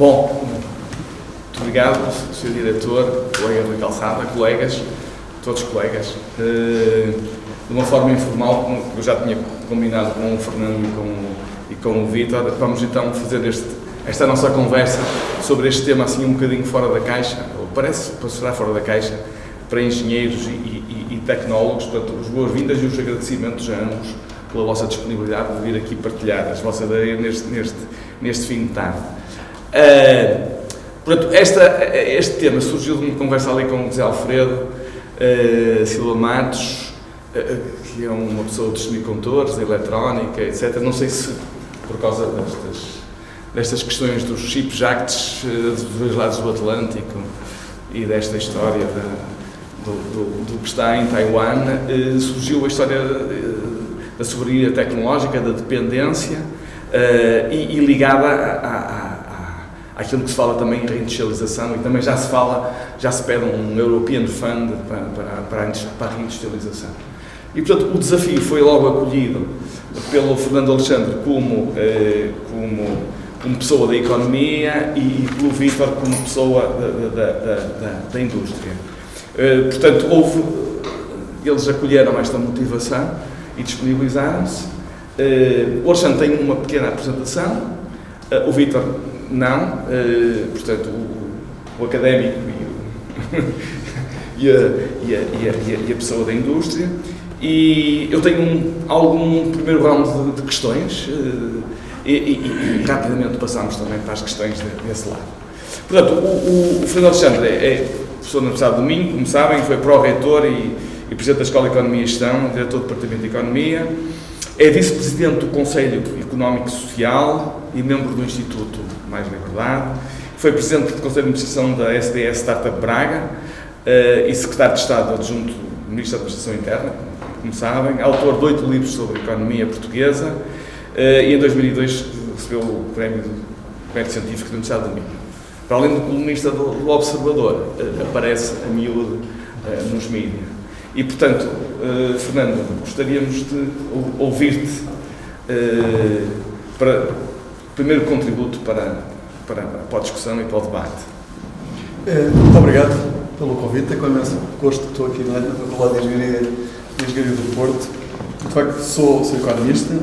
Bom, muito obrigado, Sr. Diretor, colega da Calçada, colegas, todos colegas. De uma forma informal, como eu já tinha combinado com o Fernando e com o Vítor, vamos então fazer esta nossa conversa sobre este tema assim um bocadinho fora da caixa, ou parece será fora da caixa, para engenheiros e tecnólogos. Portanto, as boas-vindas e os agradecimentos a ambos pela vossa disponibilidade de vir aqui partilhar as vossas ideias neste fim de tarde. Portanto, este tema surgiu de uma conversa ali com o José Alfredo Silva Matos, que é uma pessoa dos semicondutores, eletrónica, etc. Não sei se por causa destas questões dos Chips Acts dos dois lados do Atlântico e desta história do que está em Taiwan, surgiu a história da soberania tecnológica, da dependência e ligada àquilo que se fala também em reindustrialização, e também já se pede um European Fund para a reindustrialização. E, portanto, o desafio foi logo acolhido pelo Fernando Alexandre como pessoa da economia e pelo Vítor como pessoa da indústria. Portanto, eles acolheram esta motivação e disponibilizaram-se. O Alexandre tem uma pequena apresentação, o Vítor não, portanto, o académico e a pessoa da indústria. E eu tenho algum primeiro round de questões e rapidamente passamos também para as questões desse lado. Portanto, o Fernando Alexandre é professor na Universidade do Minho, como sabem, foi pró-reitor e presidente da Escola de Economia e Gestão, diretor do Departamento de Economia, é vice-presidente do Conselho Económico e Social e membro do Instituto Mais Liberdade, foi presidente do Conselho de Administração da SDS Startup Braga e secretário de Estado adjunto do Ministro da Administração Interna, como sabem, autor de 8 livros sobre economia portuguesa e em 2002 recebeu o Prémio do Mérito Científico da Universidade do Minho. Para além de colunista do Observador, aparece a miúdo nos mídias. E, portanto, Fernando, gostaríamos de ouvir-te para o primeiro contributo para a discussão e para o debate. Muito obrigado pelo convite. É com imenso gosto que estou aqui na Faculdade de Engenharia do Porto. De facto, sou economista,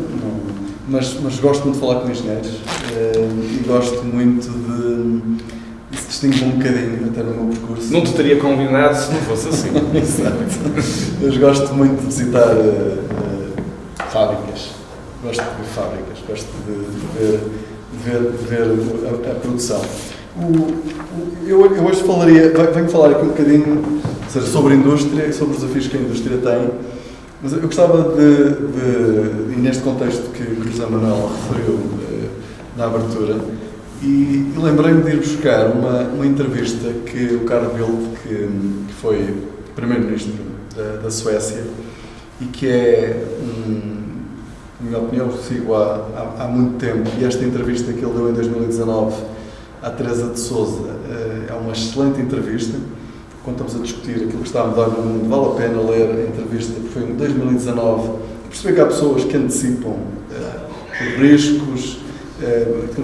mas gosto muito de falar com engenheiros e gosto muito de se distingue um bocadinho até no meu percurso. Não te teria convidado se não fosse assim. Exato. Mas gosto muito de visitar fábricas. Gosto de ver fábricas. Gosto de ver a produção. Eu hoje venho falar aqui um bocadinho, ou seja, sobre a indústria e sobre os desafios que a indústria tem. Mas eu gostava e neste contexto que o José Manuel referiu na abertura, e lembrei-me de ir buscar uma entrevista que o Carl Bildt, que foi primeiro-ministro da Suécia, e que é, na minha opinião, sigo há muito tempo, e esta entrevista que ele deu em 2019 à Teresa de Sousa é uma excelente entrevista. Quando estamos a discutir aquilo que está a mudar no mundo, vale a pena ler a entrevista, que foi em 2019, perceber que há pessoas que antecipam os riscos,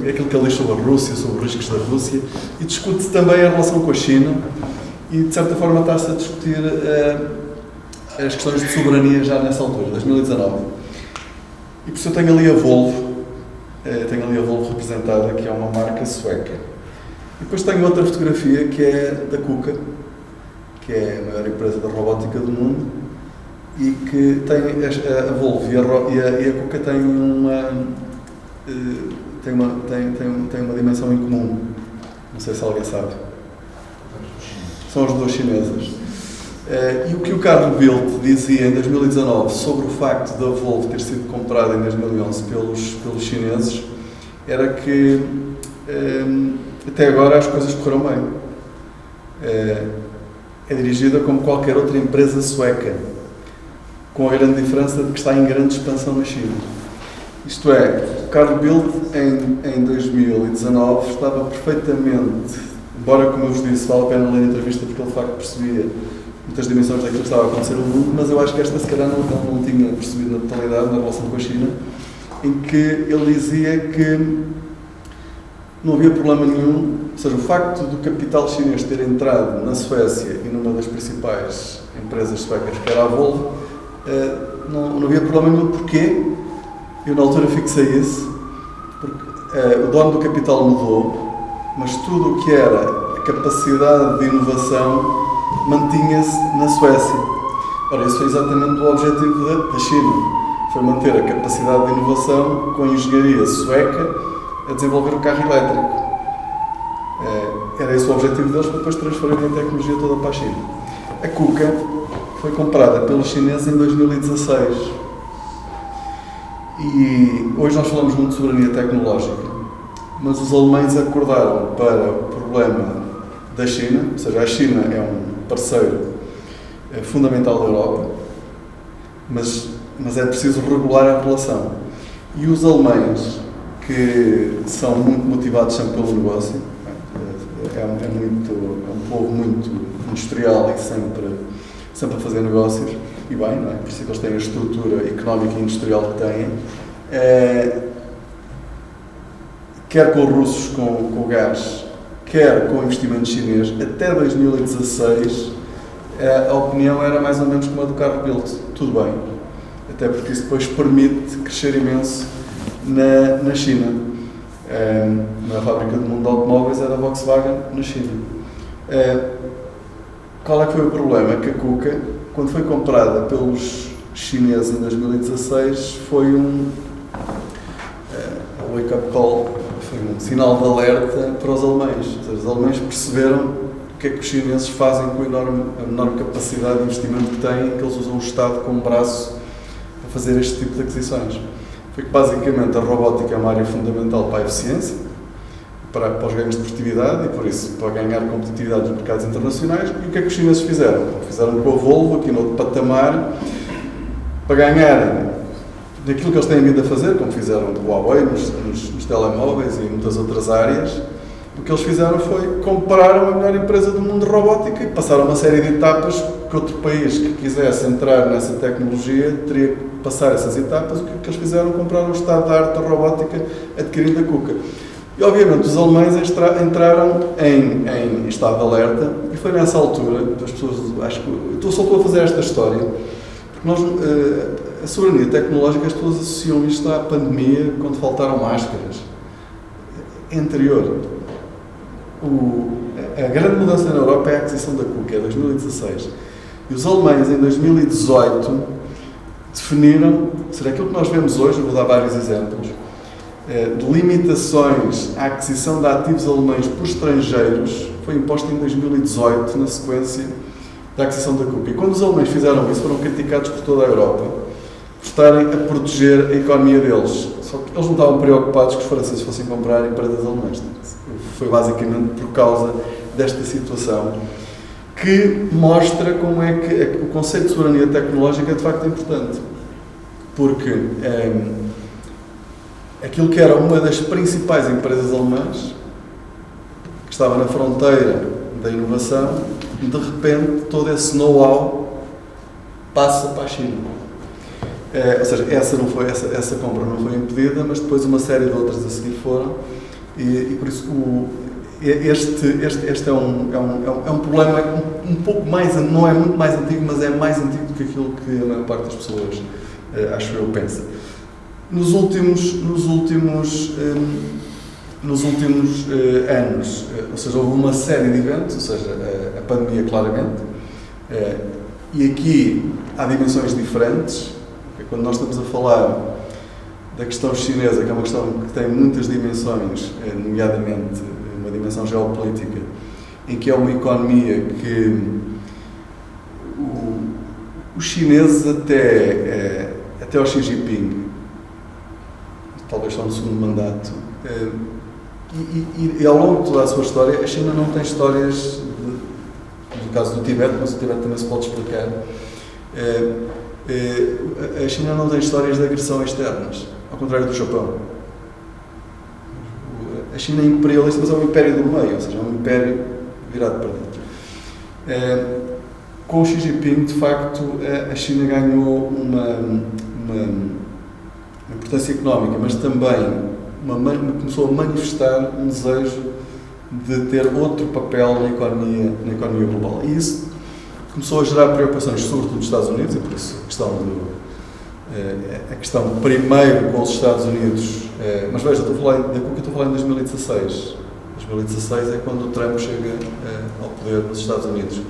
aquilo que ele diz sobre a Rússia, sobre os riscos da Rússia, e discute também a relação com a China, e de certa forma está-se a discutir as questões de soberania já nessa altura, 2019. E por isso eu tenho ali a Volvo representada, que é uma marca sueca. E depois tenho outra fotografia que é da KUKA, que é a maior empresa de robótica do mundo, e que tem a Volvo e a KUKA têm uma dimensão em comum. Não sei se alguém sabe. São as duas chinesas. E o que o Carl Bildt dizia em 2019 sobre o facto da Volvo ter sido comprada em 2011 pelos chineses era que até agora as coisas correram bem. É dirigida como qualquer outra empresa sueca, com a grande diferença de que está em grande expansão na China. Isto é, o Carl Bildt em 2019 estava perfeitamente, embora, como eu vos disse, vale a pena ler a entrevista porque ele de facto percebia muitas dimensões daquilo que estava a acontecer no mundo, mas eu acho que esta se calhar não tinha percebido na totalidade na relação com a China, em que ele dizia que não havia problema nenhum, ou seja, o facto do capital chinês ter entrado na Suécia e numa das principais empresas suecas, que era a Volvo, não havia problema nenhum. Porquê? Eu na altura fixei isso, porque o dono do capital mudou, mas tudo o que era a capacidade de inovação mantinha-se na Suécia. Ora, isso foi exatamente o objetivo da China, foi manter a capacidade de inovação com a engenharia sueca a desenvolver o carro elétrico. Era esse o objetivo deles, para depois transferirem a tecnologia toda para a China. A KUKA foi comprada pelos chineses em 2016. E hoje nós falamos muito de soberania tecnológica, mas os alemães acordaram para o problema da China, ou seja, a China é um parceiro fundamental da Europa, mas é preciso regular a relação. E os alemães, que são muito motivados sempre pelo negócio, é um povo muito industrial e sempre a fazer negócios, e bem, não é? Por isso é que eles têm a estrutura económica e industrial que têm, quer com os russos, com o gás, quer com o investimento chinês. Até 2016 a opinião era mais ou menos como a do carro built, tudo bem, até porque isso depois permite crescer imenso na China. Na fábrica do mundo de automóveis é da Volkswagen na China. Qual é que foi o problema? Que a KUKA, quando foi comprada pelos chineses em 2016, foi um wake-up call, foi um sinal de alerta para os alemães. Ou seja, os alemães perceberam o que é que os chineses fazem com a enorme capacidade de investimento que têm, que eles usam o Estado como braço para fazer este tipo de aquisições. Foi que basicamente a robótica é uma área fundamental para a eficiência, para os ganhos de produtividade e, por isso, para ganhar competitividade nos mercados internacionais. E o que é que os chineses fizeram? Fizeram com a Volvo, aqui no outro patamar, para ganharem daquilo que eles têm vindo a fazer, como fizeram com o Huawei nos telemóveis e em muitas outras áreas. O que eles fizeram foi comprar a melhor empresa do mundo de robótica e passaram uma série de etapas que outro país que quisesse entrar nessa tecnologia teria que passar essas etapas. O que eles fizeram? Compraram o estado da arte da robótica adquirindo a KUKA. E, obviamente, os alemães entraram em estado de alerta e foi nessa altura, as pessoas, acho que só estou a fazer esta história, porque nós, a soberania tecnológica, as pessoas associam isto à pandemia, quando faltaram máscaras. É anterior. A grande mudança na Europa é a aquisição da KUKA, é 2016. E os alemães, em 2018, definiram, será aquilo que nós vemos hoje, eu vou dar vários exemplos, de limitações à aquisição de ativos alemães por estrangeiros, foi imposta em 2018, na sequência da aquisição da KUKA. E quando os alemães fizeram isso, foram criticados por toda a Europa, por estarem a proteger a economia deles. Só que eles não estavam preocupados que os franceses fossem comprar empresas alemãs. Foi basicamente por causa desta situação, que mostra como é que o conceito de soberania tecnológica é de facto importante. Porque aquilo que era uma das principais empresas alemãs, que estava na fronteira da inovação, de repente todo esse know-how passa para a China. Ou seja, essa compra não foi impedida, mas depois uma série de outras a seguir foram, e por isso este é um problema um pouco mais, não é muito mais antigo, mas é mais antigo do que aquilo que a maior parte das pessoas, acho eu, pensa. Nos últimos anos, ou seja, houve uma série de eventos, ou seja, a pandemia claramente, e aqui há dimensões diferentes. Quando nós estamos a falar da questão chinesa, que é uma questão que tem muitas dimensões, nomeadamente uma dimensão geopolítica, em que é uma economia que os chineses até ao Xi Jinping, talvez só no segundo mandato, e ao longo de toda a sua história, a China não tem histórias, no caso do Tibete, mas o Tibete também se pode explicar, a China não tem histórias de agressão externas, ao contrário do Japão. A China é imperialista, mas é um império do meio, ou seja, é um império virado para dentro. Com o Xi Jinping, de facto, a China ganhou uma importância económica, mas também começou a manifestar um desejo de ter outro papel na economia global. E isso começou a gerar preocupações, sobretudo nos Estados Unidos, e por isso a questão primeiro com os Estados Unidos, mas veja, estou a falar em 2016. 2016 é quando o Trump chega ao poder nos Estados Unidos,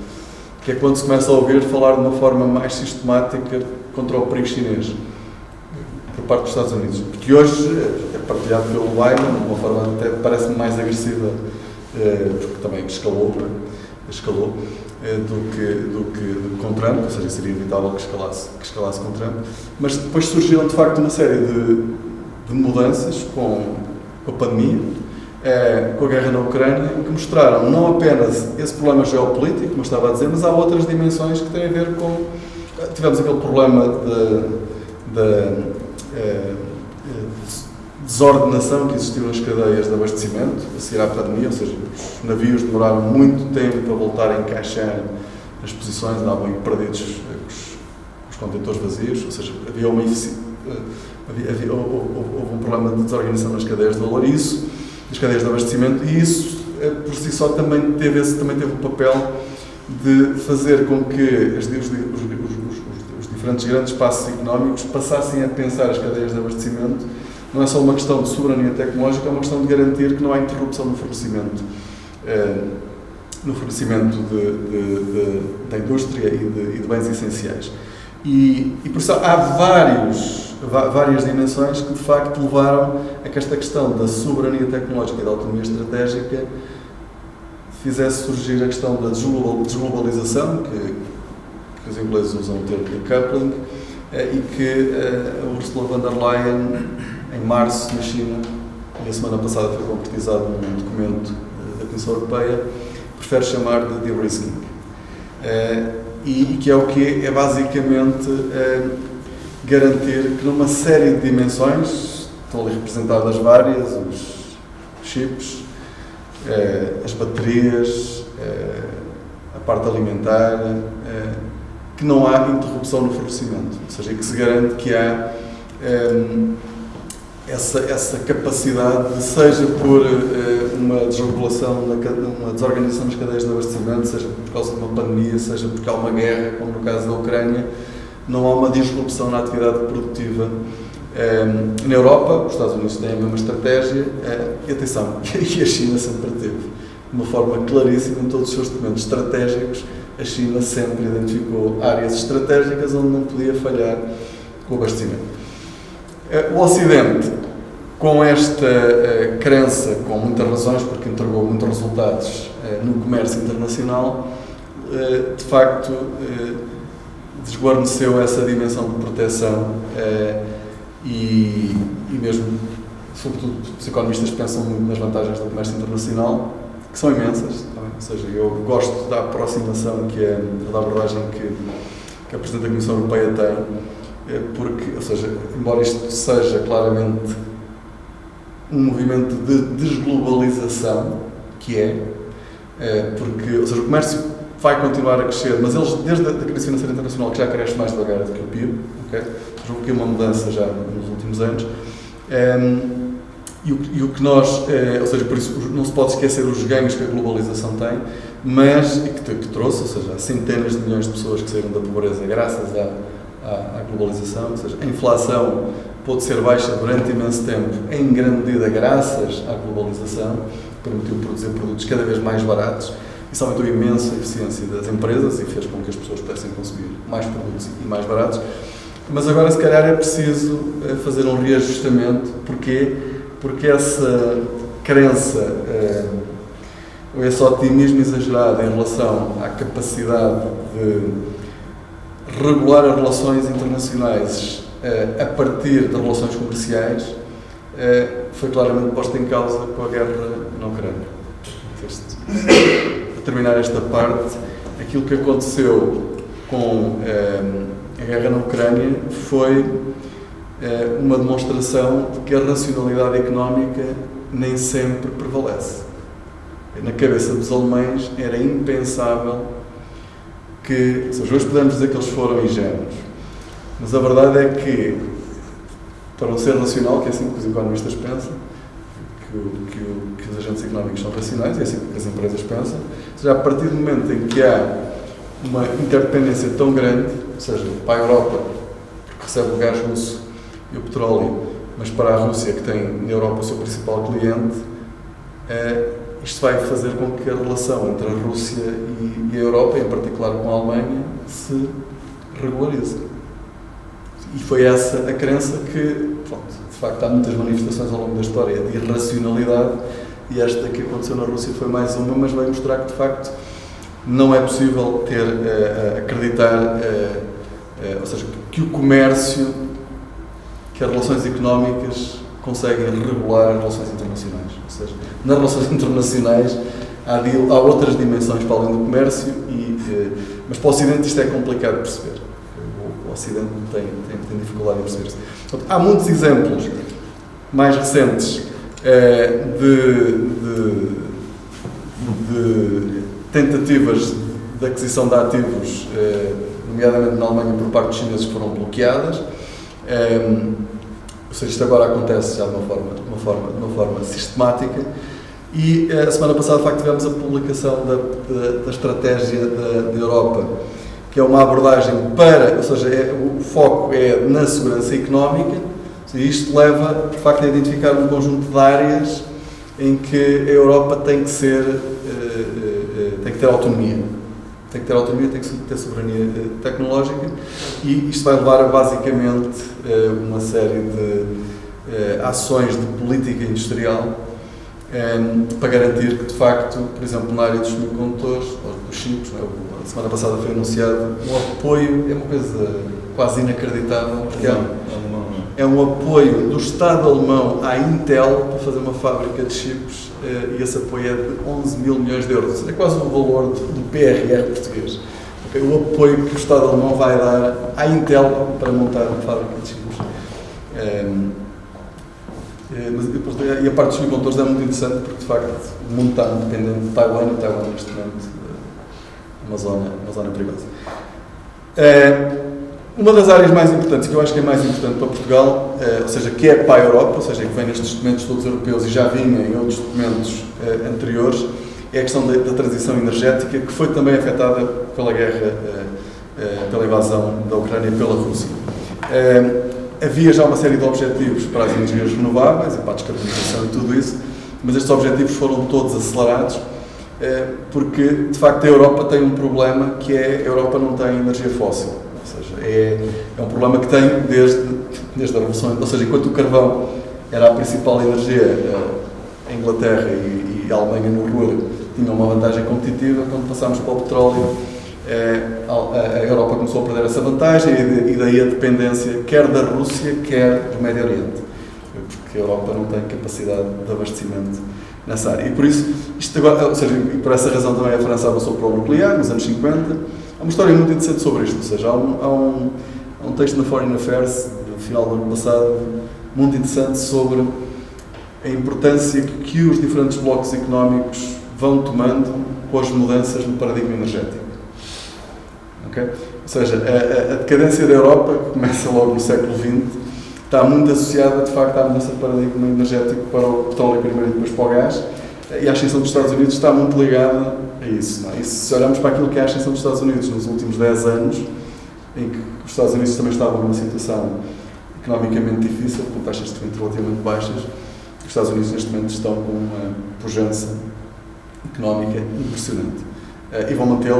que é quando se começa a ouvir falar de uma forma mais sistemática contra o perigo chinês, por parte dos Estados Unidos, porque hoje é partilhado pelo Biden, de uma forma até parece-me mais agressiva, porque também escalou do que com Trump, ou seja, seria inevitável que escalasse com Trump, mas depois surgiram de facto uma série de mudanças com a pandemia, com a guerra na Ucrânia, que mostraram não apenas esse problema geopolítico, como eu estava a dizer, mas há outras dimensões que têm a ver com... Tivemos aquele problema da desordenação que existiu nas cadeias de abastecimento, a seguir à pandemia, ou seja, os navios demoraram muito tempo a voltar a encaixar as posições, andavam perdidos os contentores vazios, ou seja, houve um problema de desorganização nas cadeias de valor, nas cadeias de abastecimento, e isso, por si só, também teve o papel de fazer com que os diferentes grandes espaços económicos passassem a pensar as cadeias de abastecimento. Não é só uma questão de soberania tecnológica, é uma questão de garantir que não há interrupção no fornecimento da indústria e de bens essenciais. E por isso há várias dimensões que de facto levaram a que esta questão da soberania tecnológica e da autonomia estratégica fizesse surgir a questão da desglobalização, que os ingleses usam o termo decoupling, e que a Ursula von der Leyen, em março, na China, e a semana passada foi concretizado num documento da Comissão Europeia, prefere chamar de de-risking. E que é o que é basicamente garantir que numa série de dimensões, estão ali representadas várias, os chips, as baterias, a parte alimentar, que não há interrupção no fornecimento, ou seja, que se garante que há essa capacidade, seja por uma desregulação, uma desorganização das cadeias de abastecimento, seja por causa de uma pandemia, seja porque há uma guerra, como no caso da Ucrânia, não há uma disrupção na atividade produtiva. Na Europa, os Estados Unidos têm a mesma estratégia, e atenção, e a China sempre teve, de uma forma claríssima em todos os seus documentos estratégicos. A China sempre identificou áreas estratégicas onde não podia falhar o abastecimento. O Ocidente, com esta crença, com muitas razões, porque entregou muitos resultados no comércio internacional, de facto desguarneceu essa dimensão de proteção e mesmo, sobretudo, os economistas pensam muito nas vantagens do comércio internacional, que são imensas. Ou seja, eu gosto da aproximação da abordagem que a Presidente da Comissão Europeia tem, porque, ou seja, embora isto seja claramente um movimento de desglobalização, porque, ou seja, o comércio vai continuar a crescer, mas eles, desde a crise financeira internacional, que já cresce mais devagar do que o PIB, houve aqui uma mudança já nos últimos anos, e o que nós, ou seja, por isso não se pode esquecer os ganhos que a globalização tem, mas que trouxe, ou seja, há centenas de milhões de pessoas que saíram da pobreza graças à globalização, ou seja, a inflação pôde ser baixa durante imenso tempo, em grande medida graças à globalização, que permitiu produzir produtos cada vez mais baratos. Isso aumentou imenso a eficiência das empresas e fez com que as pessoas pudessem consumir mais produtos e mais baratos. Mas agora, se calhar, é preciso fazer um reajustamento. Porquê? Porque essa crença, ou esse otimismo exagerado em relação à capacidade de regular as relações internacionais a partir de relações comerciais, foi claramente posta em causa com a guerra na Ucrânia. Para terminar esta parte, aquilo que aconteceu com a guerra na Ucrânia foi uma demonstração de que a racionalidade económica nem sempre prevalece. Na cabeça dos alemães era impensável que, ou seja, hoje podemos dizer que eles foram ingênuos, mas a verdade é que, para um ser racional, que é assim que os economistas pensam, que os agentes económicos são racionais, e é assim que as empresas pensam. Ou seja, a partir do momento em que há uma interdependência tão grande, ou seja, para a Europa, que recebe o gás russo e o petróleo, mas para a Rússia, que tem na Europa o seu principal cliente, isto vai fazer com que a relação entre a Rússia e a Europa, em particular com a Alemanha, se regularize. E foi essa a crença que, pronto, de facto, há muitas manifestações ao longo da história de irracionalidade, e esta que aconteceu na Rússia foi mais uma, mas vai mostrar que, de facto, não é possível acreditar, ou seja, que o comércio, que as relações económicas conseguem regular as relações internacionais. Ou seja, nas relações internacionais há outras dimensões para além do comércio, mas para o Ocidente isto é complicado de perceber. O Ocidente tem dificuldade em perceber isso. Portanto, há muitos exemplos mais recentes de tentativas de aquisição de ativos, nomeadamente na Alemanha, por parte dos chineses, que foram bloqueadas. Ou seja, isto agora acontece já de uma forma sistemática. E a semana passada, de facto, tivemos a publicação da estratégia da Europa, que é uma abordagem ou seja, o foco é na segurança económica. E isto leva, de facto, a identificar um conjunto de áreas em que a Europa tem que ter autonomia. Tem que ter autonomia, tem que ter soberania tecnológica, e isto vai levar a, basicamente, uma série de ações de política industrial para garantir que, de facto, por exemplo, na área dos semicondutores, ou dos chips, a semana passada foi anunciado um apoio, é uma coisa quase inacreditável, porque é um apoio do Estado alemão à Intel para fazer uma fábrica de chips, e esse apoio é de 11 mil milhões de euros. É quase o valor do PRR português. Okay? O apoio que o Estado alemão vai dar à Intel para montar uma fábrica de chips. E a parte dos semicondutores é muito interessante porque, de facto, o mundo está dependente de Taiwan, e Taiwan neste momento uma zona perigosa. Uma das áreas mais importantes, que eu acho que é mais importante para Portugal, ou seja, que é para a Europa, ou seja, que vem nestes documentos todos europeus e já vinha em outros documentos anteriores, é a questão da transição energética, que foi também afetada pela guerra, pela invasão da Ucrânia pela Rússia. Havia já uma série de objetivos para as energias renováveis e para a descarbonização e tudo isso, mas estes objetivos foram todos acelerados, porque, de facto, a Europa tem um problema, que é a Europa não tem energia fóssil. Ou seja, é um problema que tem desde a Revolução. Ou seja, enquanto o carvão era a principal energia, a Inglaterra e a Alemanha no Ruhr tinham uma vantagem competitiva. Quando passámos para o petróleo, a Europa começou a perder essa vantagem, e daí a dependência quer da Rússia, quer do Médio Oriente, porque a Europa não tem capacidade de abastecimento nessa área. E por isso, isto agora, ou seja, e por essa razão também a França avançou para o nuclear nos anos 50. Há uma história muito interessante sobre isto, ou seja, há um texto na Foreign Affairs, do final do ano passado, muito interessante sobre a importância que os diferentes blocos económicos vão tomando com as mudanças no paradigma energético. Okay? Ou seja, a decadência da Europa, que começa logo no século XX, está muito associada, de facto, à mudança de paradigma energético para o petróleo primeiro e depois para o gás, e a ascensão dos Estados Unidos está muito ligada a isso. Não é? E se olharmos para aquilo que é a ascensão dos Estados Unidos nos últimos 10 anos, em que os Estados Unidos também estavam numa situação economicamente difícil, com taxas de desemprego relativamente baixas, os Estados Unidos neste momento estão com uma pujança económica impressionante. E vão mantê-la.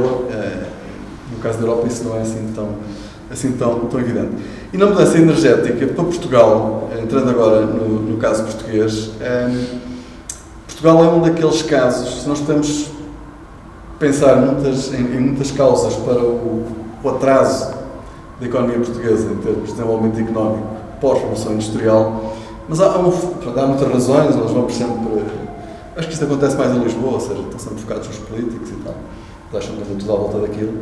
No caso da Europa, isso não é assim tão evidente. E na mudança energética, para Portugal, entrando agora no caso português, Portugal é um daqueles casos, se nós podemos pensar em muitas causas para o atraso da economia portuguesa em termos de desenvolvimento económico pós-revolução industrial, mas há muitas razões, nós vamos sempre... Acho que isto acontece mais em Lisboa, ou seja, estão sempre focados nos políticos e tal. Eles acham que anda tudo à volta daquilo.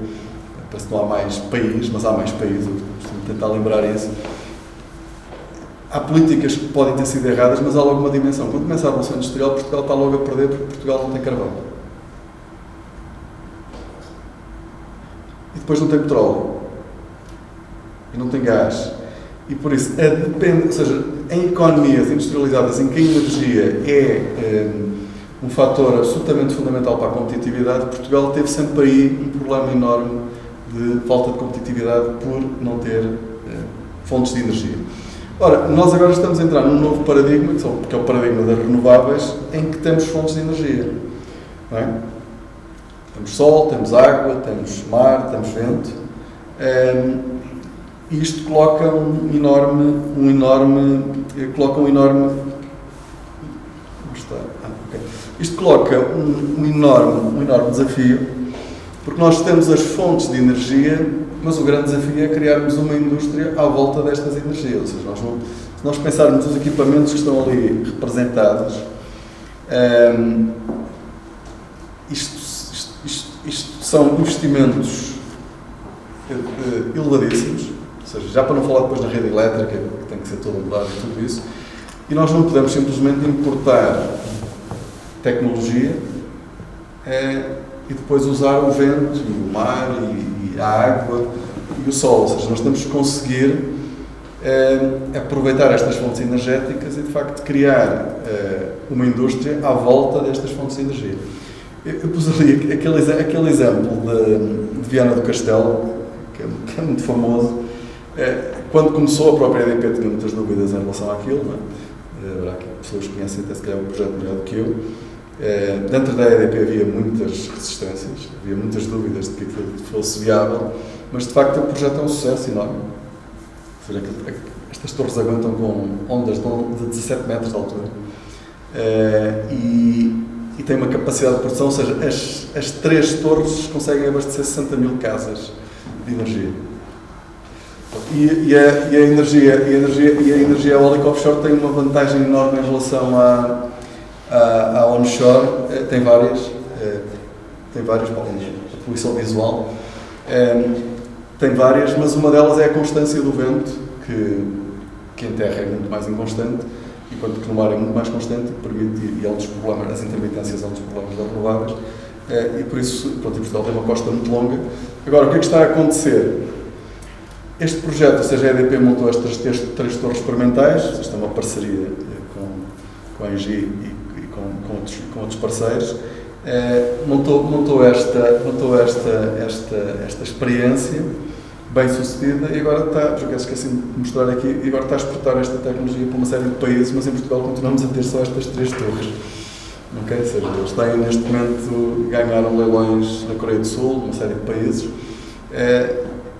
Parece que não há mais país, mas há mais países, eu costumo tentar lembrar isso. Há políticas que podem ter sido erradas, mas há logo uma dimensão. Quando começa a Revolução Industrial, Portugal está logo a perder, porque Portugal não tem carvão. E depois não tem petróleo. E não tem gás. E por isso, ou seja, em economias industrializadas em que a energia é um fator absolutamente fundamental para a competitividade, Portugal teve sempre aí um problema enorme de falta de competitividade por não ter fontes de energia. Ora, nós agora estamos a entrar num novo paradigma, que é o paradigma das renováveis, em que temos fontes de energia. Não é? Temos sol, temos água, temos mar, temos vento. E isto coloca um enorme Isto coloca um enorme desafio, porque nós temos as fontes de energia, mas o grande desafio é criarmos uma indústria à volta destas energias. Ou seja, se nós pensarmos nos equipamentos que estão ali representados, isto são investimentos elevadíssimos, ou seja, já para não falar depois na rede elétrica, que tem que ser toda mudada e tudo isso, e nós não podemos simplesmente importar tecnologia e depois usar o vento, e o mar, e a água, e o sol. Ou seja, nós temos que conseguir aproveitar estas fontes energéticas e, de facto, criar uma indústria à volta destas fontes de energia. Eu pus ali aquele exemplo de Viana do Castelo, que é muito famoso. Quando começou, a própria EDP tinha muitas dúvidas em relação àquilo, não é? Haverá aqui pessoas que conhecem até se calhar o projeto melhor do que eu. Dentro da EDP havia muitas resistências, havia muitas dúvidas de que aquilo fosse viável, mas de facto o projeto é um sucesso enorme. Ou seja, estas torres aguentam com ondas de 17 metros de altura e tem uma capacidade de produção, ou seja, as 3 torres conseguem abastecer 60 mil casas de energia. E a energia eólica offshore tem uma vantagem enorme em relação à onshore. Tem várias, a poluição visual, tem várias, mas uma delas é a constância do vento, que em terra é muito mais inconstante, enquanto que no mar é muito mais constante, e permite, e é um dos problemas, as intermitências é um dos problemas das renováveis, e por isso, pronto, Portugal tem uma costa muito longa. Agora, o que é que está a acontecer? Este projeto, ou seja, a EDP montou estas 3 torres experimentais, isto é uma parceria com a ENGIE e com outros parceiros, montou esta experiência bem sucedida e agora está, porque esqueci de mostrar aqui, e agora está a exportar esta tecnologia para uma série de países, mas em Portugal continuamos a ter só estas 3 torres. Okay? Ou seja, eles têm neste momento, ganharam leilões na Coreia do Sul, uma série de países.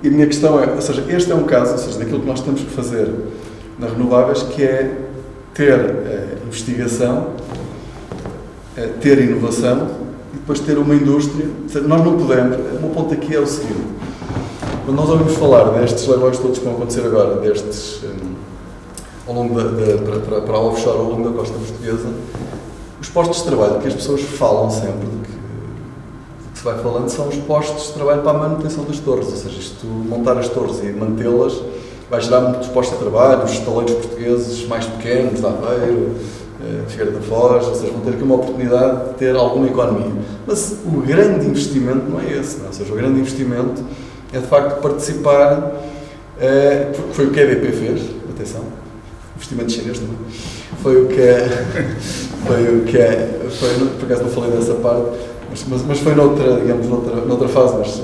E a minha questão é, ou seja, este é um caso, ou seja, daquilo que nós temos que fazer nas renováveis, que é ter investigação, ter inovação e depois ter uma indústria. Ou seja, nós não podemos, o meu ponto aqui é o seguinte, quando nós ouvimos falar destes leilões todos que vão acontecer agora, destes, ao longo para a offshore, ao longo da costa portuguesa, os postos de trabalho que as pessoas falam sempre, que se vai falando, são os postos de trabalho para a manutenção das torres, ou seja, isto, montar as torres e mantê-las vai gerar muitos postos de trabalho, os estaleiros portugueses mais pequenos, de Aveiro, Figueira da Foz, ou seja, vão ter aqui uma oportunidade de ter alguma economia. Mas o grande investimento não é esse, não? Ou seja, o grande investimento é de facto participar, foi o que a EDP fez, atenção, investimento chinês também, foi por acaso não falei dessa parte, mas foi noutra fase,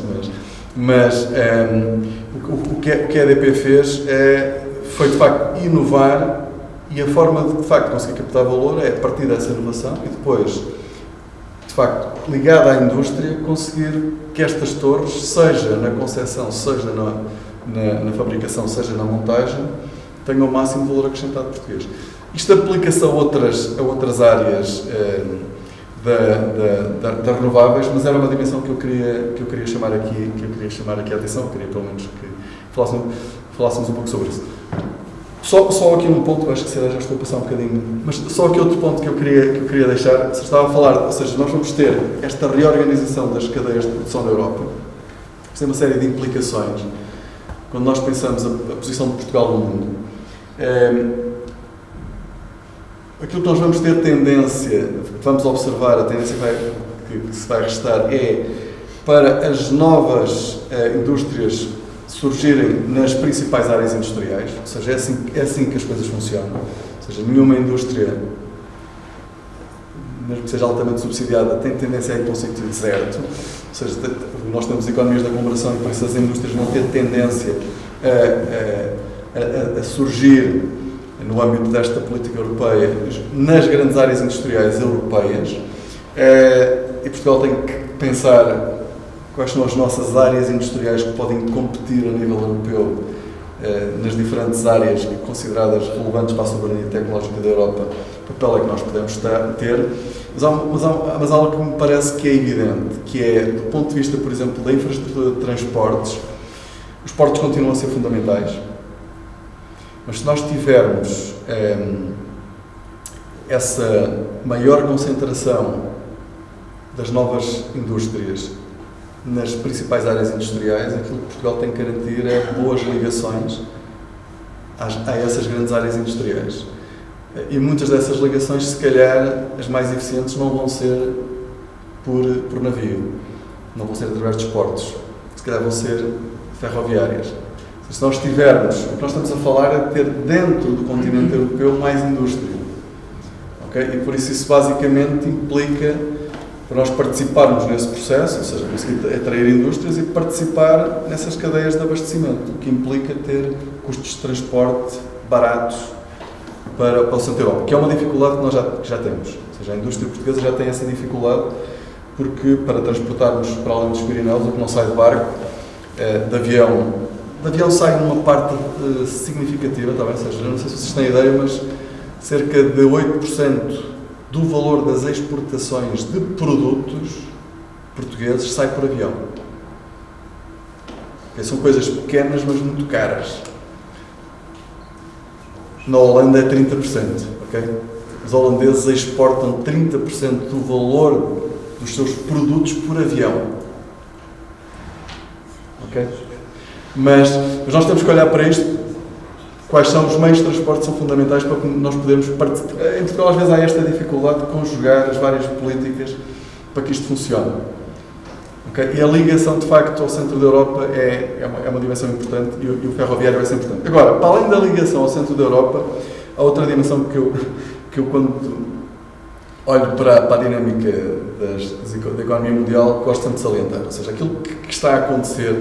mas o que a EDP fez foi de facto inovar, e a forma de facto conseguir captar valor é a partir dessa inovação e depois, de facto, ligada à indústria, conseguir que estas torres, seja na concepção, seja na fabricação, seja na montagem, tenham o máximo valor acrescentado português. Isto aplica-se a outras áreas das renováveis, mas era uma dimensão que eu queria chamar aqui a atenção, eu queria pelo menos que falássemos um pouco sobre isso. Só aqui um ponto, acho que já estou a passar um bocadinho, mas só aqui outro ponto que eu queria deixar, você estava a falar, ou seja, nós vamos ter esta reorganização das cadeias de produção na Europa, tem uma série de implicações, quando nós pensamos a posição de Portugal no mundo. Aquilo que nós vamos ter tendência, vamos observar, a tendência que se vai restar é para as novas indústrias surgirem nas principais áreas industriais, ou seja, é assim que as coisas funcionam. Ou seja, nenhuma indústria, mesmo que seja altamente subsidiada, tem tendência a ir para um sítio deserto. Ou seja, nós temos economias de aglomeração e por isso as indústrias vão ter tendência a surgir no âmbito desta política europeia nas grandes áreas industriais europeias. E Portugal tem que pensar quais são as nossas áreas industriais que podem competir a nível europeu nas diferentes áreas consideradas relevantes para a soberania tecnológica da Europa, o papel é que nós podemos ter. Mas há algo que me parece que é evidente, que é, do ponto de vista, por exemplo, da infraestrutura de transportes, os portos continuam a ser fundamentais, mas se nós tivermos essa maior concentração das novas indústrias nas principais áreas industriais, aquilo que Portugal tem que garantir é boas ligações a essas grandes áreas industriais. E muitas dessas ligações, se calhar, as mais eficientes não vão ser por navio, não vão ser através dos portos, se calhar vão ser ferroviárias. Se nós tivermos, o que nós estamos a falar é de ter dentro do continente europeu mais indústria. Okay? E por isso basicamente implica para nós participarmos nesse processo, ou seja, conseguir atrair indústrias e participar nessas cadeias de abastecimento, o que implica ter custos de transporte baratos para o centro da Europa, que é uma dificuldade que nós já temos. Ou seja, a indústria portuguesa já tem essa dificuldade, porque para transportarmos para além dos Pirineus, o que não sai de barco, de avião sai uma parte significativa, tá bem? Ou seja, não sei se vocês têm ideia, mas cerca de 8% do valor das exportações de produtos portugueses sai por avião. Okay? São coisas pequenas, mas muito caras. Na Holanda é 30%. Okay? Os holandeses exportam 30% do valor dos seus produtos por avião. Okay? Mas nós temos que olhar para isto. Quais são os meios de transporte que são fundamentais para que nós podermos participar. Em Portugal, às vezes, há esta dificuldade de conjugar as várias políticas para que isto funcione. Okay? E a ligação, de facto, ao centro da Europa é uma dimensão importante e o ferroviário vai ser importante. Agora, para além da ligação ao centro da Europa, há outra dimensão que eu quando olho para a dinâmica da economia mundial, gosto sempre de salientar. Ou seja, aquilo que está a acontecer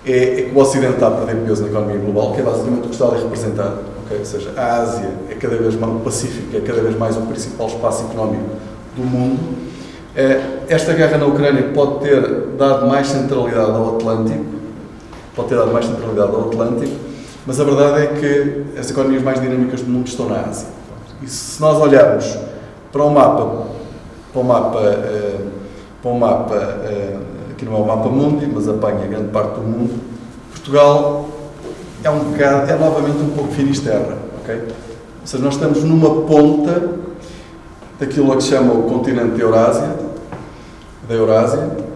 é que o Ocidente está a perder peso na economia global, que é basicamente o que está ali representado. Okay? Ou seja, a Ásia é cada vez mais, o Pacífico é cada vez mais o principal espaço económico do mundo. Esta guerra na Ucrânia pode ter dado mais centralidade ao Atlântico, mas a verdade é que as economias mais dinâmicas do mundo estão na Ásia. E se nós olharmos para um mapa, aqui não é o mapa mundi, mas apanha grande parte do mundo, Portugal é novamente um pouco Finisterra, ok? Ou seja, nós estamos numa ponta daquilo a que se chama o continente da Eurásia,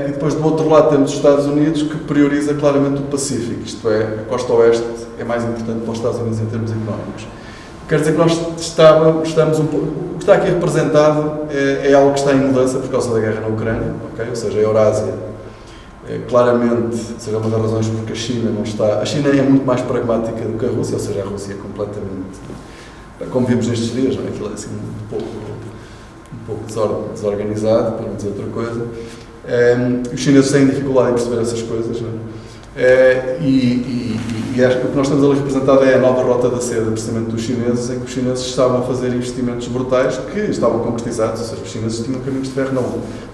e depois do outro lado temos os Estados Unidos, que prioriza claramente o Pacífico, isto é, a costa oeste é mais importante para os Estados Unidos em termos económicos. Quer dizer que nós estamos um pouco... O que está aqui representado é algo que está em mudança por causa da guerra na Ucrânia, okay? Ou seja, a Eurásia, claramente, seja uma das razões porque a China não está... A China é muito mais pragmática do que a Rússia, ou seja, a Rússia é completamente... Como vimos nestes dias, não é? Aquilo é assim um pouco desorganizado, para não dizer outra coisa. Os chineses têm dificuldade em perceber essas coisas, não é? E acho que o que nós temos ali representado é a nova rota da seda, precisamente dos chineses, em que os chineses estavam a fazer investimentos brutais que estavam concretizados, ou seja, os chineses tinham caminhos de ferro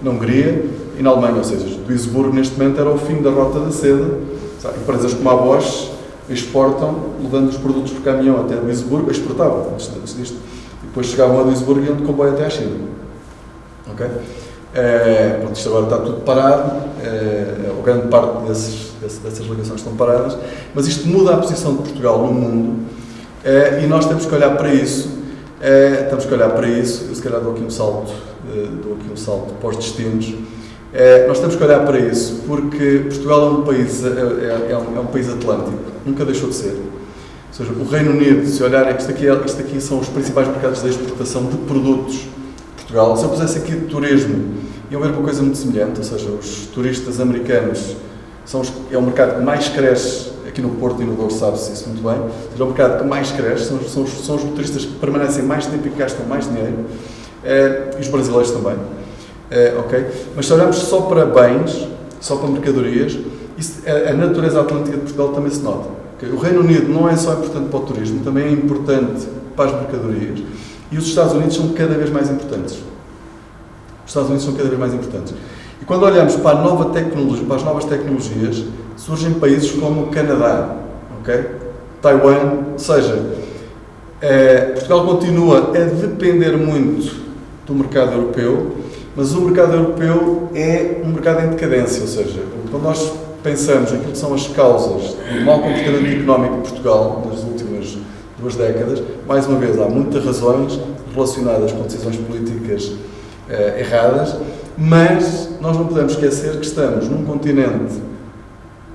na Hungria e na Alemanha, ou seja, Duisburgo neste momento era o fim da rota da seda. Sabe? Empresas como a Bosch exportam, levando os produtos por caminhão até Duisburgo, exportavam antes disto, e depois chegavam a Duisburgo e iam de comboio até à China. Ok? Isto agora está tudo parado, grande parte dessas ligações estão paradas, mas isto muda a posição de Portugal no mundo, e nós temos que olhar para isso, eu se calhar dou aqui um salto para os destinos, nós temos que olhar para isso, porque Portugal é um país atlântico, nunca deixou de ser. Ou seja, o Reino Unido, se olharem, isto aqui são os principais mercados de exportação de produtos de Portugal. Se eu pusesse aqui turismo, iam ver uma coisa muito semelhante, ou seja, os turistas americanos é o mercado que mais cresce aqui no Porto e no Douro, sabe-se isso muito bem. É o mercado que mais cresce, são os motoristas que permanecem mais tempo e que gastam mais dinheiro, e os brasileiros também. Okay? Mas se olharmos só para bens, só para mercadorias, a natureza atlântica de Portugal também se nota. Okay? O Reino Unido não é só importante para o turismo, também é importante para as mercadorias, e os Estados Unidos são cada vez mais importantes. Os Estados Unidos são cada vez mais importantes. E quando olhamos para a nova tecnologia, para as novas tecnologias, surgem países como o Canadá, okay? Taiwan, ou seja, Portugal continua a depender muito do mercado europeu, mas o mercado europeu é um mercado em decadência, ou seja, quando nós pensamos naquilo que são as causas do mau comportamento económico de Portugal nas últimas 2 décadas, mais uma vez, há muitas razões relacionadas com decisões políticas erradas, mas nós não podemos esquecer que estamos num continente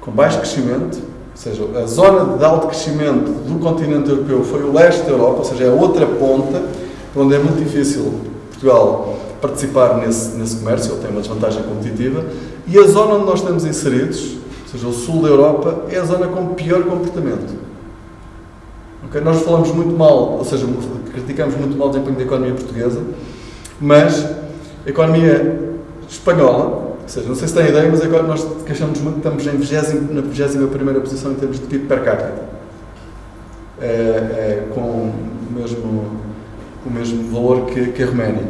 com baixo crescimento, ou seja, a zona de alto crescimento do continente europeu foi o leste da Europa, ou seja, é a outra ponta, onde é muito difícil Portugal participar nesse comércio, ele tem uma desvantagem competitiva, e a zona onde nós estamos inseridos, ou seja, o sul da Europa, é a zona com pior comportamento. Okay? Nós falamos muito mal, ou seja, criticamos muito mal o desempenho da economia portuguesa, mas a economia espanhola, ou seja, não sei se têm ideia, mas nós queixamos muito que estamos na 21ª posição em termos de PIB per capita, com o mesmo valor que a Roménia.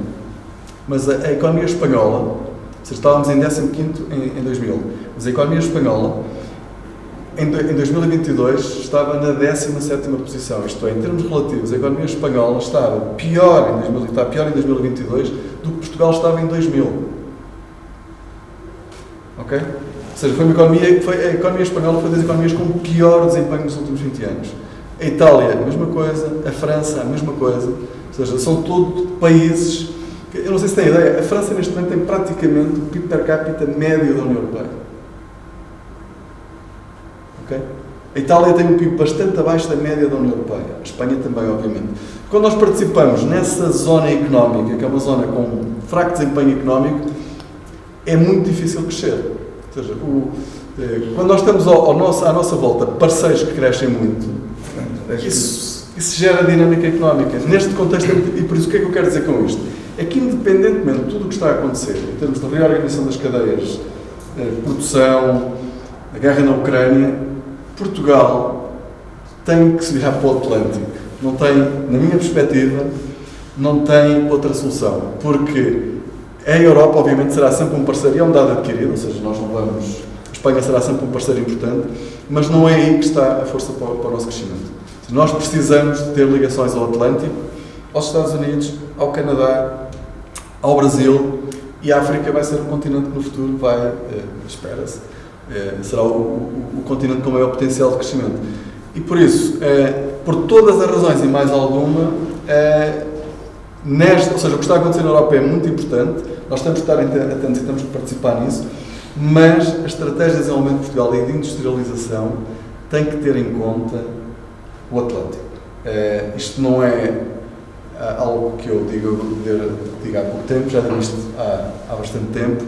Mas a economia espanhola, ou seja, estávamos em 15º em 2000, mas a economia espanhola em 2022 estava na 17ª posição, isto é, em termos relativos, a economia espanhola está pior em 2022 do que Portugal estava em 2000. Ok? Ou seja, a economia espanhola foi das economias com pior desempenho nos últimos 20 anos. A Itália, a mesma coisa, a França, a mesma coisa, ou seja, são todos países que, eu não sei se têm ideia, a França neste momento tem praticamente o PIB per capita médio da União Europeia. Okay? A Itália tem um PIB bastante abaixo da média da União Europeia. A Espanha também, obviamente. Quando nós participamos nessa zona económica, que é uma zona com fraco desempenho económico, é muito difícil crescer. Ou seja, quando nós temos à nossa volta parceiros que crescem muito, isso gera dinâmica económica. Neste contexto, e por isso o que é que eu quero dizer com isto? É que, independentemente de tudo o que está a acontecer, em termos de reorganização das cadeias, produção, a guerra na Ucrânia, Portugal tem que se virar para o Atlântico. Não tem, na minha perspectiva, não tem outra solução. Porque a Europa, obviamente, será sempre um parceiro, e é um dado adquirido, ou seja, nós não vamos... A Espanha será sempre um parceiro importante, mas não é aí que está a força para o nosso crescimento. Nós precisamos de ter ligações ao Atlântico, aos Estados Unidos, ao Canadá, ao Brasil, e a África vai ser um continente que no futuro vai, espera-se, será o continente com maior potencial de crescimento. E por isso, por todas as razões e mais alguma, ou seja, o que está a acontecer na Europa é muito importante, nós temos que estar atentos e temos que participar nisso, mas as estratégias de desenvolvimento de Portugal e de industrialização têm que ter em conta o Atlântico. Isto não é algo que eu diga há pouco tempo, já digo isto há bastante tempo,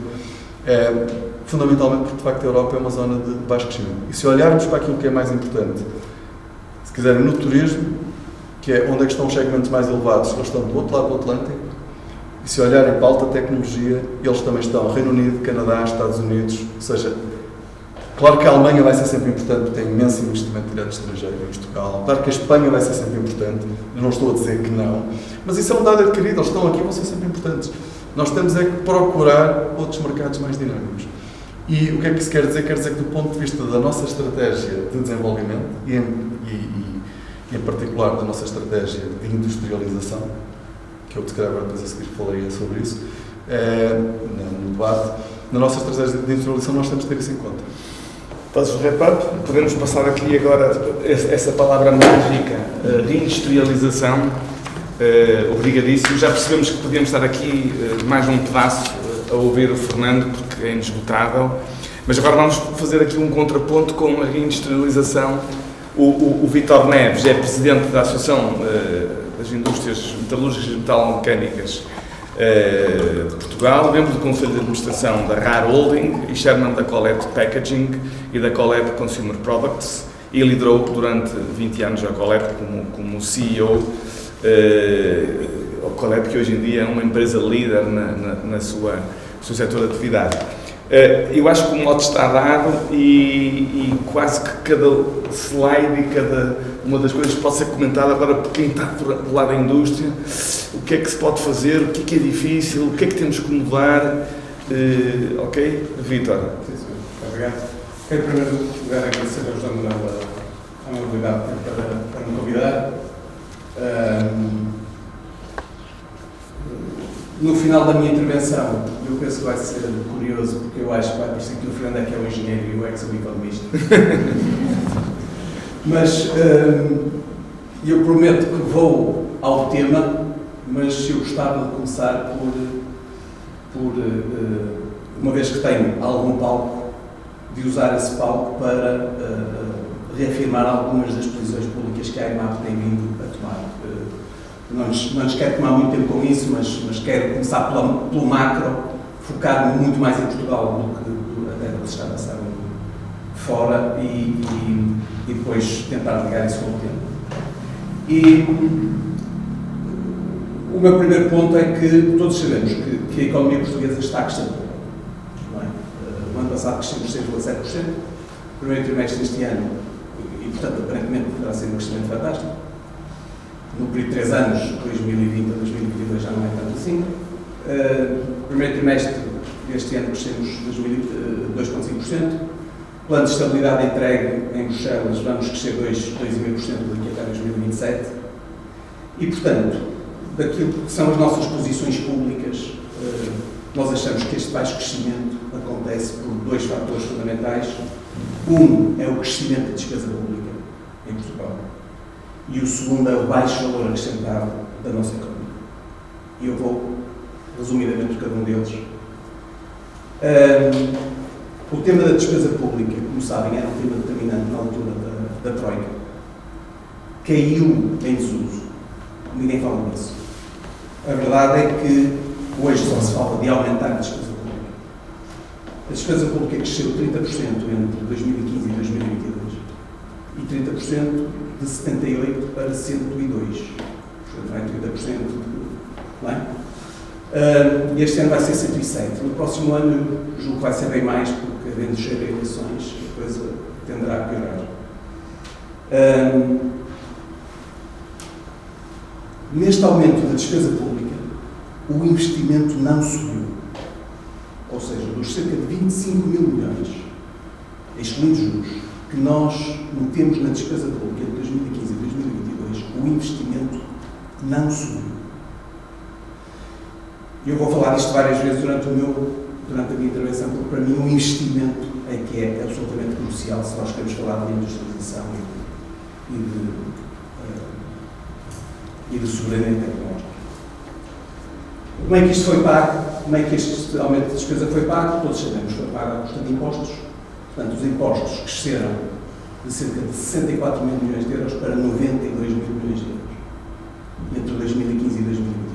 fundamentalmente porque de facto a Europa é uma zona de baixo crescimento. E se olharmos para aquilo que é mais importante, se quiserem, no turismo, que é onde é que estão os segmentos mais elevados, eles estão do outro lado do Atlântico, e se olharem para a alta tecnologia, eles também estão Reino Unido, Canadá, Estados Unidos, ou seja, claro que a Alemanha vai ser sempre importante, porque tem imenso investimento direto estrangeiro em Portugal. Claro que a Espanha vai ser sempre importante, eu não estou a dizer que não, mas isso é um dado adquirido, eles estão aqui e vão ser sempre importantes. Nós temos é que procurar outros mercados mais dinâmicos. E o que é que isso quer dizer? Quer dizer que do ponto de vista da nossa estratégia de desenvolvimento, e em particular da nossa estratégia de industrialização, que eu, se calhar, agora depois a seguir falaria sobre isso, no debate, na nossa estratégia de industrialização nós temos que ter isso em conta. Fazes o wrap-up, podemos passar aqui agora essa palavra mágica, reindustrialização, obrigadíssimo. Já percebemos que podíamos estar aqui mais um pedaço a ouvir o Fernando, porque é inesgotável, mas agora vamos fazer aqui um contraponto com a reindustrialização. O Vítor Neves é presidente da Associação das Indústrias Metalúrgicas e Metalomecânicas de Portugal, membro do Conselho de Administração da RAR Holding e chairman da Colette Packaging e da Colette Consumer Products, e liderou durante 20 anos a Colette como CEO, a Colette que hoje em dia é uma empresa líder no seu setor de atividade. Eu acho que o mote está dado e quase que cada slide e cada uma das coisas pode ser comentada agora por quem está do lado da indústria, o que é que se pode fazer, o que é difícil, o que é que temos que mudar. Ok? Vítor. Sim, senhor. Obrigado. Quero, em primeiro lugar, agradecer ao João Manuel a amabilidade para me convidar. No final da minha intervenção, eu penso que vai ser curioso, porque eu acho que vai parecer que o Fernando é que é o engenheiro e eu é que sou o economista. Mas eu prometo que vou ao tema, mas eu gostava de começar por uma vez que tenho algum palco, de usar esse palco para reafirmar algumas das posições públicas que a AIMAP tem vindo a tomar. Não nos quero tomar muito tempo com isso, mas quero começar pelo macro, focar-me muito mais em Portugal do que até do que se está a passar fora e depois tentar ligar isso com o tempo. E o meu primeiro ponto é que todos sabemos que a economia portuguesa está a crescer. Não é? O ano passado crescemos 6,7%, o primeiro trimestre deste ano, e portanto aparentemente poderá ser um crescimento fantástico. No período de 3 anos, 2020 a 2022, já não é tanto assim. No primeiro trimestre deste ano crescemos 2,5%. Plano de estabilidade entregue em Bruxelas, vamos crescer 2,5% daqui até 2027. E, portanto, daquilo que são as nossas posições públicas, nós achamos que este baixo crescimento acontece por 2 fatores fundamentais. Um é o crescimento da despesa pública em Portugal. E o segundo é o baixo valor acrescentado da nossa economia. E eu vou, resumidamente, por cada um deles. O tema da despesa pública, como sabem, era um tema determinante na altura da Troika. Caiu em desuso. Ninguém fala disso. A verdade é que hoje só se fala de aumentar a despesa pública. A despesa pública cresceu 30% entre 2015 e 2022. E 30% de 78 para 102. Portanto, vai 30%. Não é? Este ano vai ser 107. No próximo ano, julgo que vai ser bem mais, porque havendo cheio de eleições, a coisa tenderá a piorar. Neste aumento da despesa pública, o investimento não subiu. Ou seja, dos cerca de 25 mil milhões, excluindo juros, que nós metemos na despesa pública de 2015 e 2022, o investimento não subiu. Eu vou falar disto várias vezes durante a minha intervenção, porque para mim o investimento é que é absolutamente crucial se nós queremos falar de industrialização e de soberania tecnológica. Como é que isto foi pago? Como é que este aumento de despesa foi pago? Todos sabemos, foi pago à custa de impostos. Portanto, os impostos cresceram de cerca de 64 mil milhões de euros para 92 mil milhões de euros entre 2015 e 2022.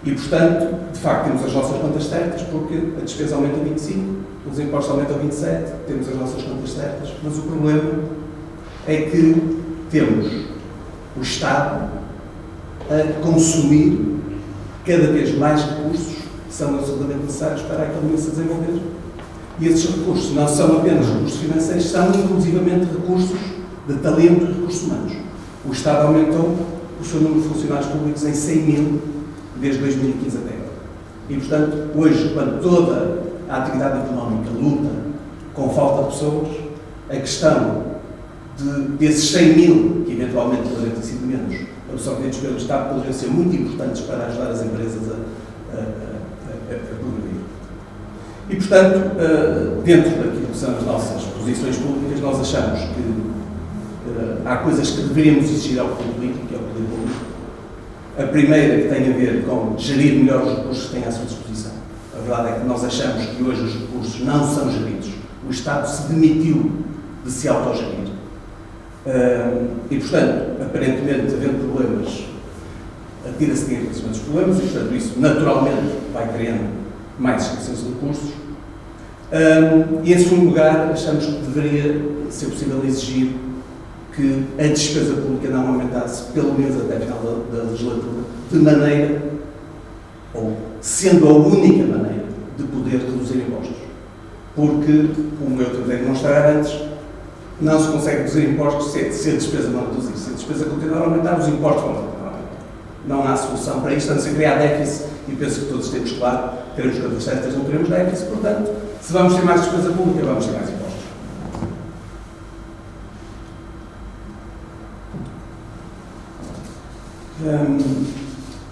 E, portanto, de facto, temos as nossas contas certas, porque a despesa aumenta 25, os impostos aumentam 27, temos as nossas contas certas, mas o problema é que temos o Estado a consumir cada vez mais recursos que são absolutamente necessários para a economia se desenvolver. E esses recursos não são apenas recursos financeiros, são inclusivamente recursos de talento e recursos humanos. O Estado aumentou o seu número de funcionários públicos em 100 mil desde 2015 até agora. E, portanto, hoje, quando toda a atividade económica luta com falta de pessoas, a questão desses 100 mil, que eventualmente poderiam ter sido menos, absorvidos pelo Estado, poderiam ser muito importantes para ajudar as empresas a progredir. E, portanto, dentro daquilo que são as nossas posições públicas, nós achamos que há coisas que deveríamos exigir ao poder político e ao poder público. A primeira que tem a ver com gerir melhor os recursos que têm à sua disposição. A verdade é que nós achamos que hoje os recursos não são geridos. O Estado se demitiu de se autogerir. E, portanto, aparentemente, havendo problemas atira-se dinheiro para cima dos problemas e, portanto, isso naturalmente vai criando mais inscrições de recursos. E, em segundo lugar, achamos que deveria ser possível exigir que a despesa pública não aumentasse, pelo menos até a final da legislatura, de maneira, ou sendo a única maneira, de poder reduzir impostos. Porque, como eu tentei demonstrar antes, não se consegue reduzir impostos se a despesa não reduzir. Se a despesa continuar a aumentar, os impostos vão continuar a aumentar. Não há solução para isto, a não ser criar déficit, e penso que todos temos claro, queremos coisas certas, não queremos déficit, portanto, se vamos ter mais despesa pública, vamos ter mais impostos.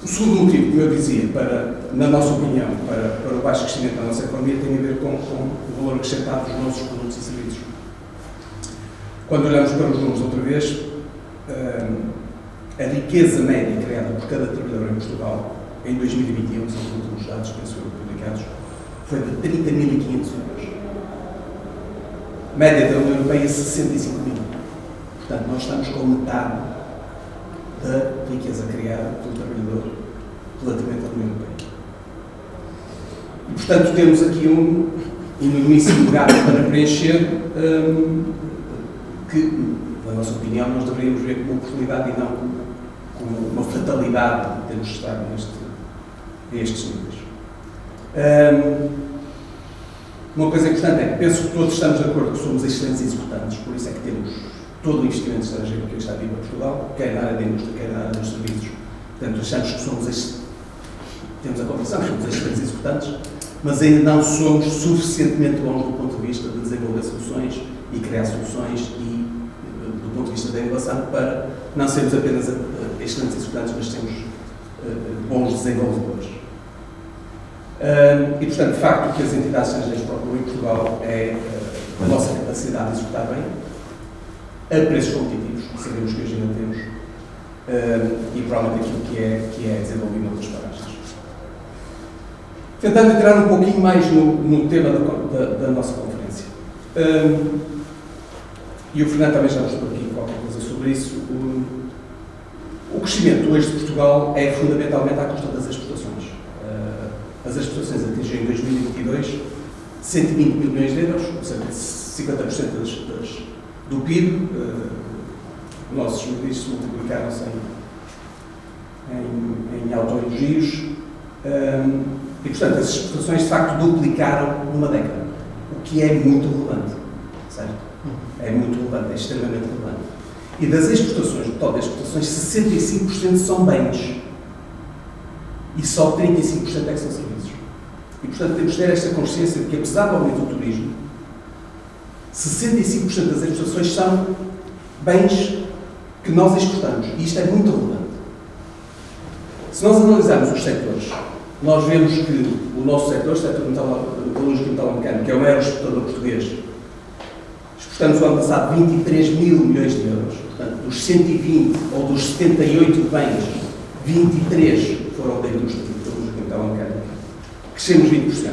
O segundo motivo, como eu dizia, na nossa opinião, para o baixo crescimento da nossa economia, tem a ver com o valor acrescentado dos nossos produtos e serviços. Quando olhamos para os números outra vez, a riqueza média criada por cada trabalhador em Portugal, em 2021, são os últimos dados, penso eu, publicados, foi de 30.500 euros. Média da União Europeia, 65 mil. Portanto, nós estamos com metade da riqueza criada pelo trabalhador relativamente à União Europeia. E, portanto, temos aqui um enormíssimo gap para preencher, que, na nossa opinião, nós deveríamos ver como uma oportunidade e não como uma fatalidade de termos estado nestes níveis. Uma coisa importante é que penso que todos estamos de acordo que somos excelentes executantes, por isso é que temos todo o investimento estrangeiro que está vindo a Portugal, quer na área da indústria, quer na área dos serviços. Portanto, achamos que temos a convicção que somos excelentes executantes, mas ainda não somos suficientemente bons do ponto de vista de desenvolver soluções e criar soluções e do ponto de vista da inovação para não sermos apenas excelentes executantes, mas sermos bons desenvolvedores. E, portanto, de facto, o que as entidades estrangeiras procuram em Portugal é a nossa capacidade de executar bem, a preços competitivos, que sabemos que hoje ainda temos, e provavelmente aquilo que é desenvolvido noutras paragens. Tentando entrar um pouquinho mais no tema da nossa conferência. E o Fernando também já mostrou aqui qualquer coisa sobre isso. O crescimento hoje de Portugal é fundamentalmente à custa das exportações. As exportações atingiram em 2022 120 milhões de euros, ou seja, 50% do PIB. Nossos serviços multiplicaram-se em autoelogios. E, portanto, as exportações, de facto, duplicaram numa década, o que é muito relevante, certo? É muito relevante, é extremamente relevante. E das exportações, do total das exportações, 65% são bens e só 35% é que são serviços. E, portanto, temos de ter esta consciência de que, apesar do aumento do turismo, 65% das exportações são bens que nós exportamos. E isto é muito relevante. Se nós analisarmos os setores, nós vemos que o nosso setor, o setor metalúrgico e metalomecânico, que é o maior exportador português, exportamos o ano passado 23 mil milhões de euros. Portanto, dos 120 ou dos 78 bens, 23 foram da indústria metalúrgica e metalomecânica. Crescemos 20%.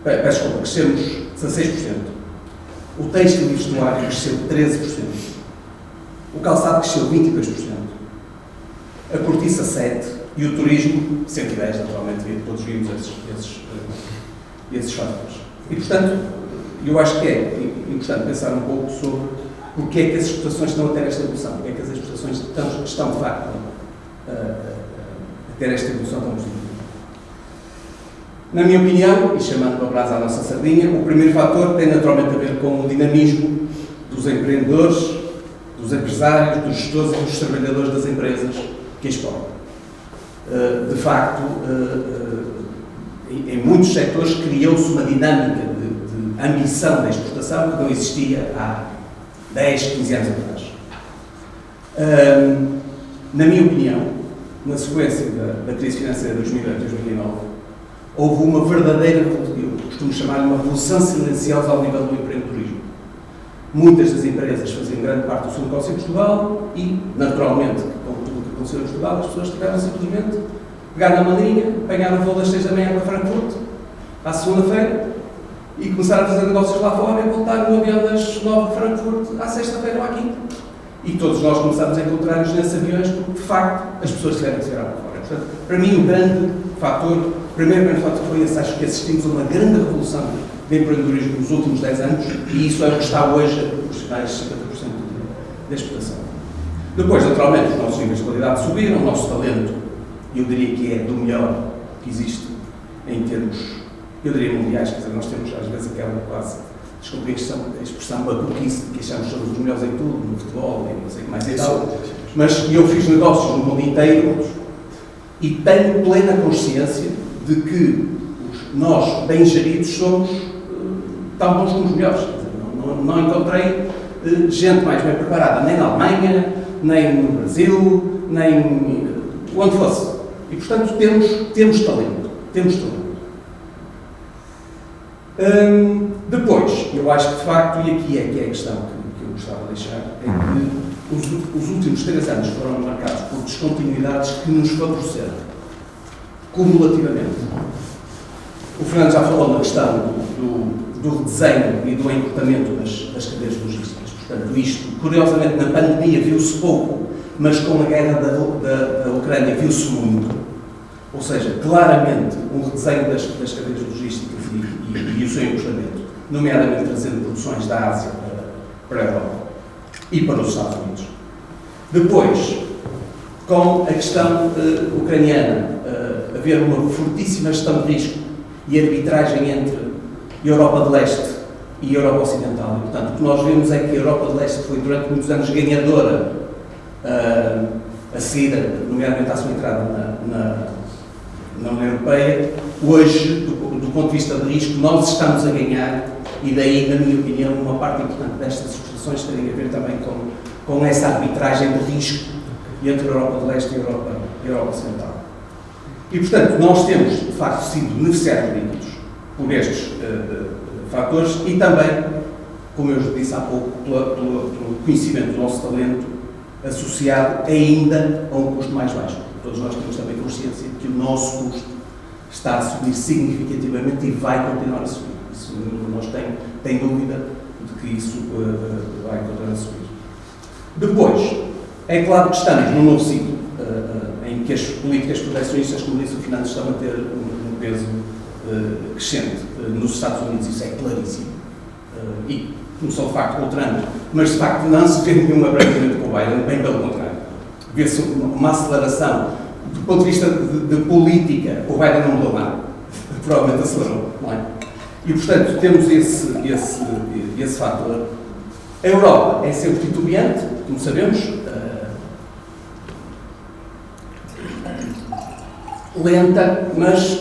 Peço desculpa, crescemos 16%. O têxtil e vestuário cresceu 13%. O calçado cresceu 22%. A cortiça 7%. E o turismo, 110, naturalmente, todos vimos esses fatores. E, portanto, eu acho que é importante pensar um pouco sobre porque é que as exportações estão a ter esta evolução, porque é que as exportações estão de facto, a ter esta evolução tão positiva. Na minha opinião, e chamando para brasa a nossa sardinha, o primeiro fator tem naturalmente a ver com o dinamismo dos empreendedores, dos empresários, dos gestores e dos trabalhadores das empresas que exportam. De facto, em muitos setores criou-se uma dinâmica de ambição da exportação que não existia há 10, 15 anos atrás. Na minha opinião, na sequência da crise financeira de 2008 e 2009, houve uma verdadeira, eu costumo chamar-lhe uma revolução silenciosa ao nível do empreendedorismo. Muitas das empresas faziam grande parte do seu negócio em Portugal e, naturalmente, com tudo o que aconteceu em Portugal, as pessoas tiveram simplesmente pegar na malinha, apanhar o voo das 6 da manhã para Frankfurt, à segunda-feira, e começaram a fazer negócios lá fora e voltar no avião das 9 de Frankfurt à sexta-feira ou à quinta. e todos nós começámos a encontrar-nos nesses aviões porque, de facto, as pessoas tiveram que se virar para fora. Portanto, para mim, o primeiro grande fator foi esse. Acho que assistimos a uma grande revolução de empreendedorismo nos últimos 10 anos e isso é o que está hoje a proporcionar estes 50% da exportação. Depois, naturalmente, os nossos níveis de qualidade subiram, o nosso talento, eu diria que é do melhor que existe em termos, eu diria, mundiais. Quer dizer, nós temos às vezes aquela quase, desculpe a expressão bacuquice, que achamos que somos os melhores em tudo, no futebol e não sei o que mais e tal, mas eu fiz negócios no mundo inteiro e tenho plena consciência de que nós, bem geridos, somos tão bons como os melhores. Quer dizer, não encontrei gente mais bem preparada, nem na Alemanha, nem no Brasil, nem onde fosse. E, portanto, temos talento. Depois, eu acho que, de facto, e aqui é que é a questão que eu gostava de deixar, é que os últimos 3 anos foram marcados por descontinuidades que nos favoreceram, cumulativamente. O Fernando já falou na questão do redesenho e do encurtamento das cadeias logísticas. Portanto, isto, curiosamente, na pandemia viu-se pouco, mas com a guerra da Ucrânia viu-se muito. Ou seja, claramente, um redesenho das cadeias logísticas e o seu encurtamento, nomeadamente trazendo produções da Ásia para a Europa e para os Estados Unidos. Depois, com a questão ucraniana, haver uma fortíssima gestão de risco e arbitragem entre Europa de Leste e Europa Ocidental. E, portanto, o que nós vemos é que a Europa de Leste foi durante muitos anos ganhadora a saída, nomeadamente à sua entrada na União Europeia. Hoje, do ponto de vista de risco, nós estamos a ganhar e daí, na minha opinião, uma parte importante destas discussões tem a ver também com essa arbitragem de risco entre a Europa de Leste e a Europa Ocidental. E, portanto, nós temos, de facto, sido beneficiários líquidos por estes fatores e também, como eu disse há pouco, pelo conhecimento do nosso talento associado ainda a um custo mais baixo. Todos nós temos também consciência de que o nosso custo está a subir significativamente e vai continuar a subir. Isso nós tem dúvida de que isso vai continuar a subir. Depois, é claro que estamos num novo ciclo em que as políticas protecionistas, como disse o Fernando, estão a ter um peso crescente nos Estados Unidos, isso é claríssimo. E começou de facto com o Trump, mas de facto não se vê nenhum abrandamento com o Biden, bem pelo contrário. Vê-se uma aceleração. Do ponto de vista de política, o Biden não mudou nada. Provavelmente acelerou, não é? E, portanto, temos esse fator. A Europa é sempre titubeante, como sabemos, lenta, mas,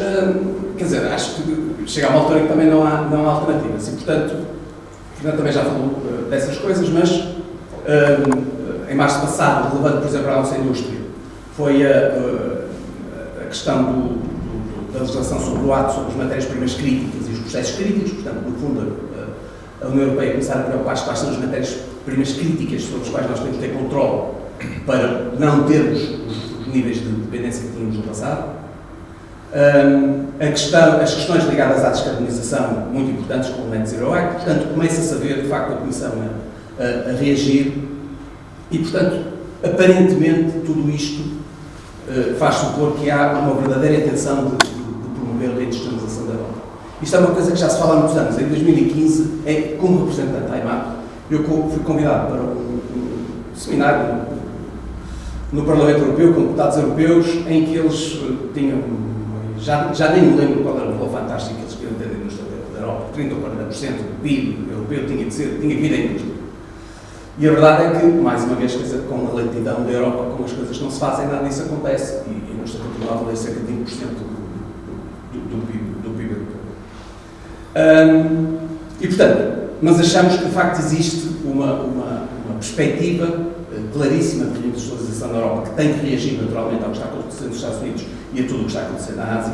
quer dizer, acho que chega a uma altura em que também não há alternativas. E, portanto, o Fernando também já falou dessas coisas, mas em março passado, relevante, por exemplo, à nossa indústria, foi a questão da legislação sobre o ato sobre as matérias-primas críticas e os processos críticos. Portanto, no fundo, a União Europeia começar a preocupar-se quais são as matérias-primas críticas sobre as quais nós temos que ter controle para não termos os níveis de dependência que tínhamos no passado. As questões ligadas à descarbonização, muito importantes, como o Net Zero Act. Portanto, começa-se a ver, de facto, a Comissão a reagir e, portanto, aparentemente, tudo isto faz supor que há uma verdadeira intenção de promover a reindustrialização da Europa. Isto é uma coisa que já se fala há muitos anos. Em 2015, como representante da IMAP, eu fui convidado para um seminário no Parlamento Europeu, com deputados europeus, em que eles tinham, já nem me lembro qual era o valor fantástico que eles queriam ter da indústria da Europa, 30 ou 40% do PIB europeu tinha que vir da indústria. E a verdade é que, mais uma vez, com a lentidão da Europa, como as coisas não se fazem, nada disso acontece. E a indústria continua a valer cerca de 20% do PIB europeu. E, portanto, mas achamos que, de facto, existe uma perspectiva claríssima de reindustrialização na Europa, que tem que reagir naturalmente ao que está acontecendo nos Estados Unidos e a tudo o que está acontecendo na Ásia.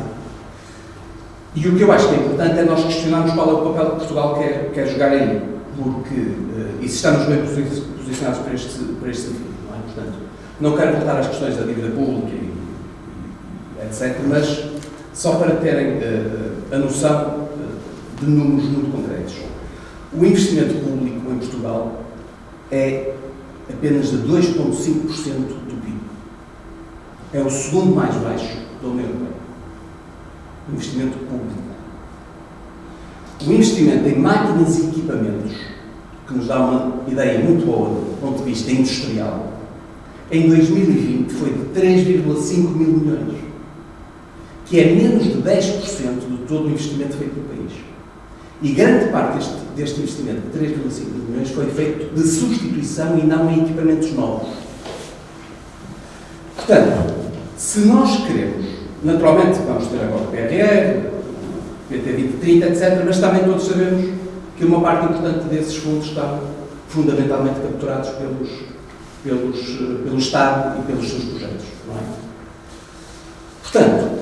E o que eu acho que é importante é nós questionarmos qual é o papel que Portugal quer jogar aí, porque, e se estamos bem posicionados para este sentido, não é? Portanto, não quero voltar às questões da dívida pública e etc., mas só para terem a noção de números muito concretos. O investimento público em Portugal é a apenas de 2,5% do PIB. É o segundo mais baixo da União Europeia. O investimento público. O investimento em máquinas e equipamentos, que nos dá uma ideia muito boa do ponto de vista industrial, em 2020 foi de 3,5 mil milhões, que é menos de 10% de todo o investimento feito no país. E grande parte deste investimento de 3,5 mil milhões foi feito de substituição e não em equipamentos novos. Portanto, se nós queremos, naturalmente vamos ter agora o PRR, PT 2030, etc., mas também todos sabemos que uma parte importante desses fundos estão fundamentalmente capturados pelo Estado e pelos seus projetos, não é? Portanto,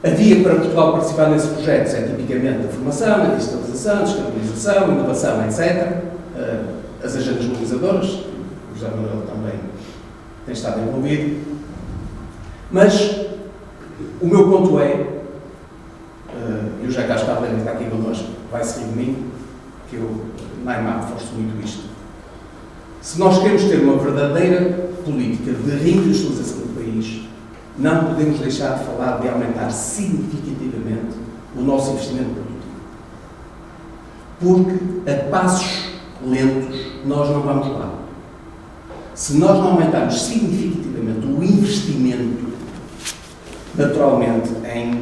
havia para Portugal participar nesses projetos, é tipicamente a formação, a digitalização, a descarbonização, a inovação, etc., as agendas mobilizadoras, o José Manuel também tem estado envolvido, mas o meu ponto é, e o José Carlos Carleiro, que está aqui connosco, vai seguir de mim, que eu, na IMAP, reforço muito isto. Se nós queremos ter uma verdadeira política de reindustrialização do país, não podemos deixar de falar de aumentar significativamente o nosso investimento produtivo. Porque, a passos lentos, nós não vamos lá. Se nós não aumentarmos significativamente o investimento, naturalmente, em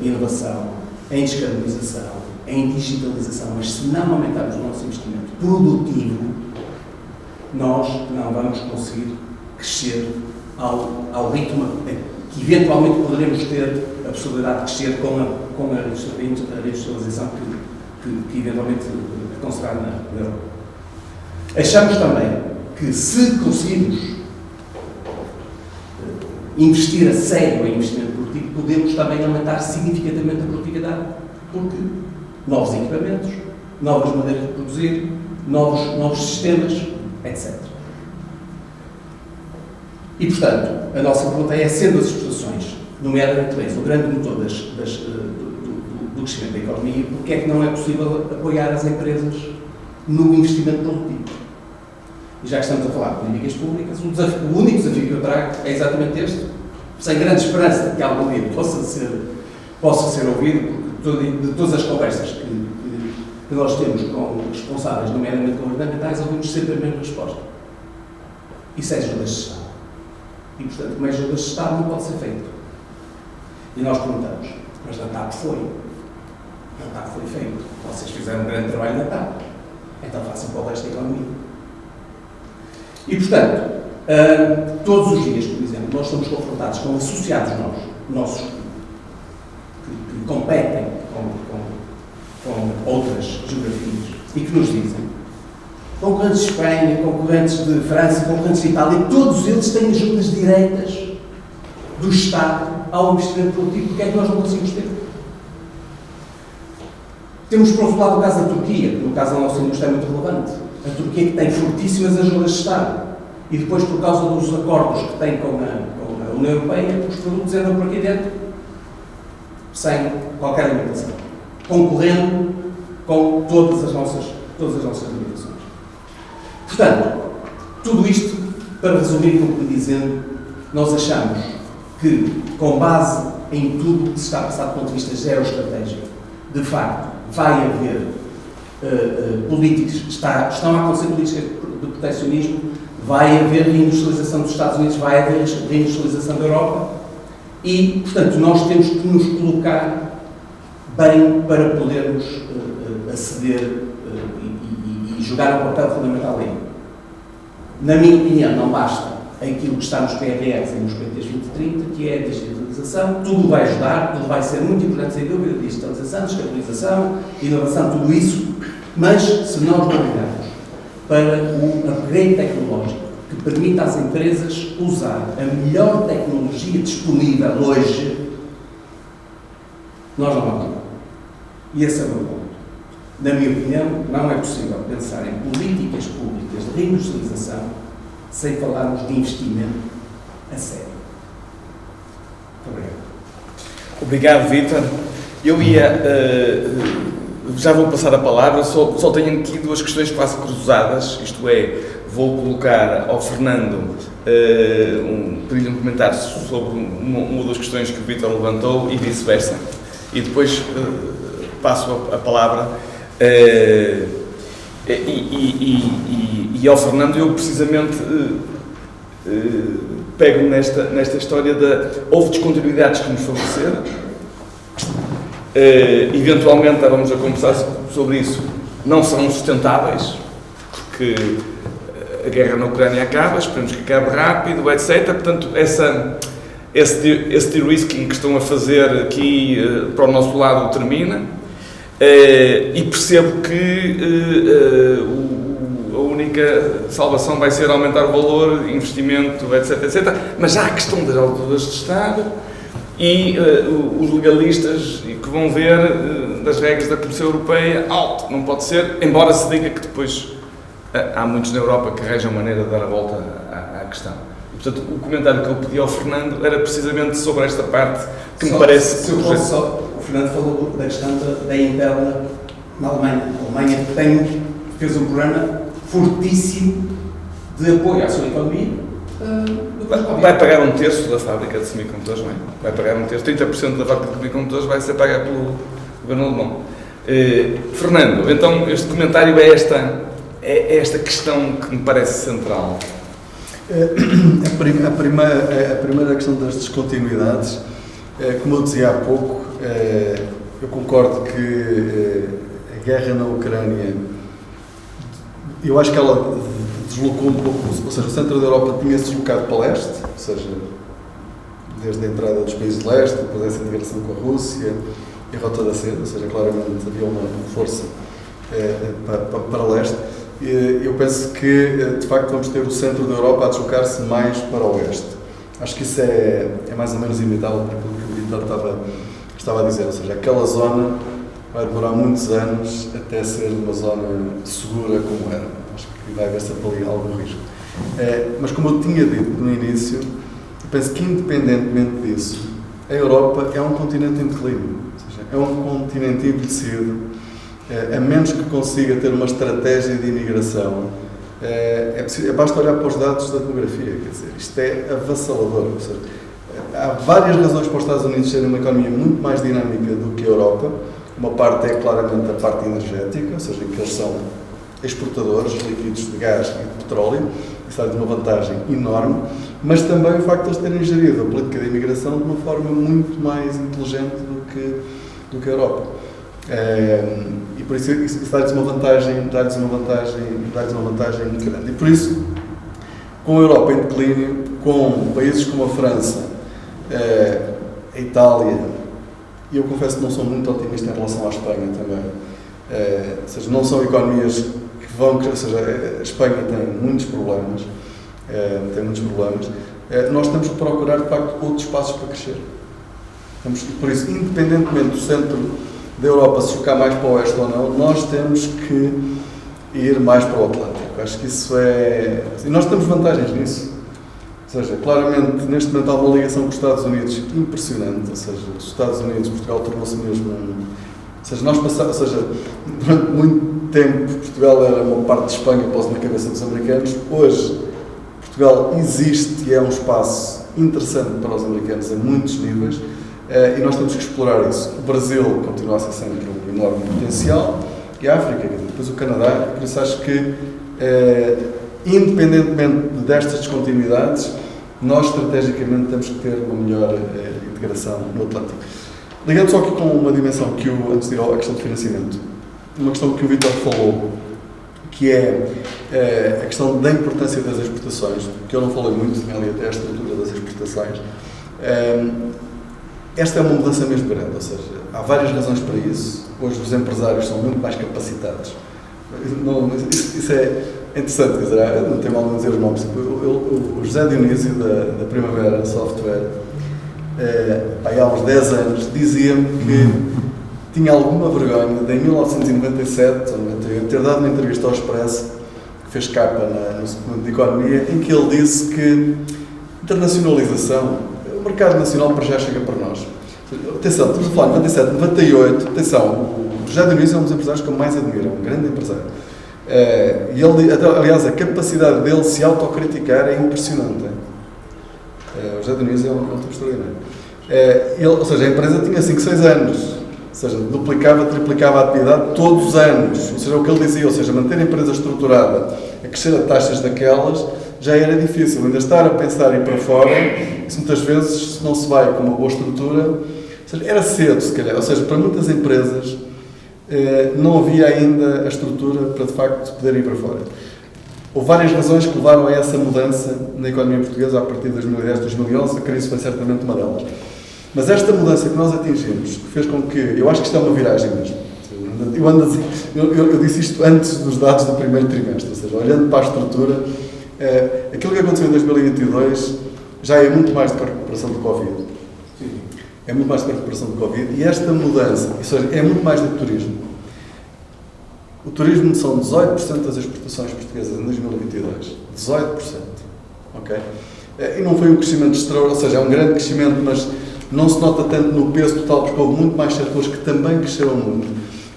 inovação, em descarbonização, em digitalização, mas se não aumentarmos o nosso investimento produtivo, nós não vamos conseguir crescer ao ritmo que eventualmente poderemos ter a possibilidade de crescer com a reindustrialização que eventualmente acontecerá na Europa. Achamos também que se conseguirmos investir a sério em investimento produtivo, podemos também aumentar significativamente a produtividade, porque novos equipamentos, novas maneiras de produzir, novos sistemas, etc. E, portanto, a nossa pergunta é, sendo as exportações, nomeadamente o grande motor do crescimento da economia, porque é que não é possível apoiar as empresas no investimento produtivo? E já que estamos a falar de políticas públicas, o único desafio que eu trago é exatamente este, sem grande esperança de que algum dia possa ser ouvido, porque de todas as conversas que nós temos com responsáveis, nomeadamente governamentais, ouvimos sempre a mesma resposta. Isso é ajudas de Estado. E, portanto, como é ajudas de Estado, não pode ser feito. E nós perguntamos, mas na TAP foi. Na TAP foi feito. Vocês fizeram um grande trabalho na TAP. Então façam para o resto da economia. E, portanto, todos os dias, por exemplo, nós somos confrontados com associados nossos que competem com outras geografias e que nos dizem, concorrentes de Espanha, concorrentes de França, concorrentes de Itália, todos eles têm ajudas diretas do Estado ao investimento produtivo. Porque é que nós não conseguimos ter? Temos, por outro lado, o caso da Turquia, que no caso da nossa indústria é muito relevante. A Turquia que tem fortíssimas ajudas de Estado. E depois, por causa dos acordos que tem com a União Europeia, os produtos entram por aqui dentro sem qualquer limitação, concorrendo com todas as nossas limitações. Portanto, tudo isto, para resumir, como dizendo, nós achamos que, com base em tudo o que se está a passar do ponto de vista geoestratégico, de facto, vai haver políticas, estão a acontecer políticas de proteccionismo, vai haver reindustrialização dos Estados Unidos, vai haver reindustrialização da Europa e, portanto, nós temos que nos colocar bem para podermos aceder e jogar um papel fundamental aí. Na minha opinião, não basta aquilo que está nos PRRs e nos PTs 2030, que é a digitalização. Tudo vai ajudar, tudo vai ser muito importante, sem dúvida, digitalização, descarbonização, inovação, tudo isso, mas se nós não olharmos para o upgrade tecnológico que permita às empresas usar a melhor tecnologia disponível hoje, nós não vamos lá. E esse é o meu ponto. Na minha opinião, não é possível pensar em políticas públicas de reindustrialização sem falarmos de investimento a sério. Muito obrigado. Obrigado, Vítor. Eu já vou passar a palavra, só tenho aqui duas questões quase cruzadas, isto é, vou colocar ao Fernando pedir um comentário sobre uma das questões que o Vítor levantou e vice-versa. E depois passo a palavra e ao Fernando. Eu precisamente pego nesta história houve descontinuidades que nos favoreceram. Eventualmente estávamos a conversar sobre isso, não serão sustentáveis, porque a guerra na Ucrânia acaba, esperemos que acabe rápido, etc. Portanto, esse de-risking que estão a fazer aqui para o nosso lado termina, e percebo que a única salvação vai ser aumentar o valor, investimento, etc, etc. Mas há a questão das alturas de Estado e os legalistas que vão ver das regras da Comissão Europeia, alto, não pode ser, embora se diga que depois há muitos na Europa que arranjam maneira de dar a volta à questão. E, portanto, o comentário que eu pedi ao Fernando era precisamente sobre esta parte que me parece... O Fernando falou da questão da interna na Alemanha. A Alemanha fez um programa fortíssimo de apoio à sua economia. Vai pagar um terço da fábrica de semicondutores, não é? Vai pagar um terço. 30% da fábrica de semicondutores vai ser paga pelo governo alemão. Fernando, então este comentário é esta questão que me parece central. A primeira questão das descontinuidades, como eu dizia há pouco, eu concordo que a guerra na Ucrânia, eu acho que ela deslocou um pouco, ou seja, o centro da Europa tinha-se deslocado para leste, ou seja, desde a entrada dos países de leste, depois essa integração com a Rússia e a Rota da Seda, ou seja, claramente havia uma força para leste. Eu penso que, de facto, vamos ter o centro da Europa a deslocar-se mais para o oeste. Acho que isso é mais ou menos inevitável para aquilo que o Vítor estava a dizer, ou seja, aquela zona vai demorar muitos anos até ser uma zona segura como era. Acho que vai haver sempre ali algum risco. Mas como eu tinha dito no início, eu penso que, independentemente disso, a Europa é um continente em declínio, ou seja, é um continente envelhecido. A menos que consiga ter uma estratégia de imigração, basta olhar para os dados da demografia, quer dizer, isto é avassalador. Ou seja, há várias razões para os Estados Unidos serem uma economia muito mais dinâmica do que a Europa. Uma parte é claramente a parte energética, ou seja, que eles são exportadores líquidos de gás e de petróleo, isso dá-lhes uma vantagem enorme, mas também o facto de eles terem gerido a política de imigração de uma forma muito mais inteligente do que a Europa. E por isso dá-lhes uma vantagem muito grande. E por isso, com a Europa em declínio, com países como a França, a Itália, e eu confesso que não sou muito otimista em relação à Espanha também, ou seja, não são economias que vão crescer, ou seja, a Espanha tem muitos problemas, nós temos que procurar, de facto, outros espaços para crescer. Por isso, independentemente do centro da Europa se chocar mais para o oeste ou não, nós temos que ir mais para o Atlântico. Acho que isso é... E nós temos vantagens nisso. Ou seja, claramente, neste momento há uma ligação com os Estados Unidos impressionante. Ou seja, os Estados Unidos, Portugal tornou-se mesmo... Ou seja, durante muito tempo, Portugal era uma parte de Espanha, pôs na cabeça dos americanos. Hoje, Portugal existe e é um espaço interessante para os americanos a muitos níveis. E nós temos que explorar isso. O Brasil continua a ser sempre um enorme potencial, e a África, depois o Canadá. Por isso acho que, independentemente destas descontinuidades, nós estrategicamente temos que ter uma melhor integração no Atlântico. Ligando só aqui com uma dimensão antes de ir à questão de financiamento, uma questão que o Vítor falou, que é a questão da importância das exportações, que eu não falei muito, tinha ali até a estrutura das exportações. Esta é uma mudança mesmo grande, ou seja, há várias razões para isso. Hoje os empresários são muito mais capacitados. Isso é interessante, quer dizer, não tem mal a dizer os nomes. O José Dionísio, da Primavera Software, há uns 10 anos, dizia-me que tinha alguma vergonha de, em 1997 ou 98, ter dado uma entrevista ao Expresso, que fez capa no suplemento de Economia, em que ele disse que internacionalização, o mercado nacional para já chega para nós. Atenção, estamos a falar de 97, 98, atenção, o José Dionísio é um dos empresários que eu mais admiro, é um grande empresário. E ele, aliás, a capacidade dele se autocriticar é impressionante. O José Diniz é um tipo extraordinário. Ou seja, a empresa tinha 5, 6 anos. Ou seja, duplicava, triplicava a atividade todos os anos. Ou seja, o que ele dizia, ou seja, manter a empresa estruturada, a crescer a taxas daquelas, já era difícil. Ainda estar a pensar em ir para fora, isso muitas vezes não se vai com uma boa estrutura. Ou seja, era cedo, se calhar. Ou seja, para muitas empresas não havia ainda a estrutura para, de facto, poderem ir para fora. Houve várias razões que levaram a essa mudança na economia portuguesa a partir de 2010, 2011. A crise foi certamente uma delas. Mas esta mudança que nós atingimos, que fez com que... Eu acho que isto é uma viragem mesmo. Eu disse isto antes dos dados do primeiro trimestre, ou seja, olhando para a estrutura, aquilo que aconteceu em 2022 já é muito mais do que a recuperação do Covid. É muito mais do que a recuperação do Covid. E esta mudança, ou seja, é muito mais do que o turismo. O turismo são 18% das exportações portuguesas em 2022. 18%. Ok? E não foi um crescimento extraordinário, ou seja, é um grande crescimento, mas não se nota tanto no peso total, porque houve muito mais setores que também cresceram muito.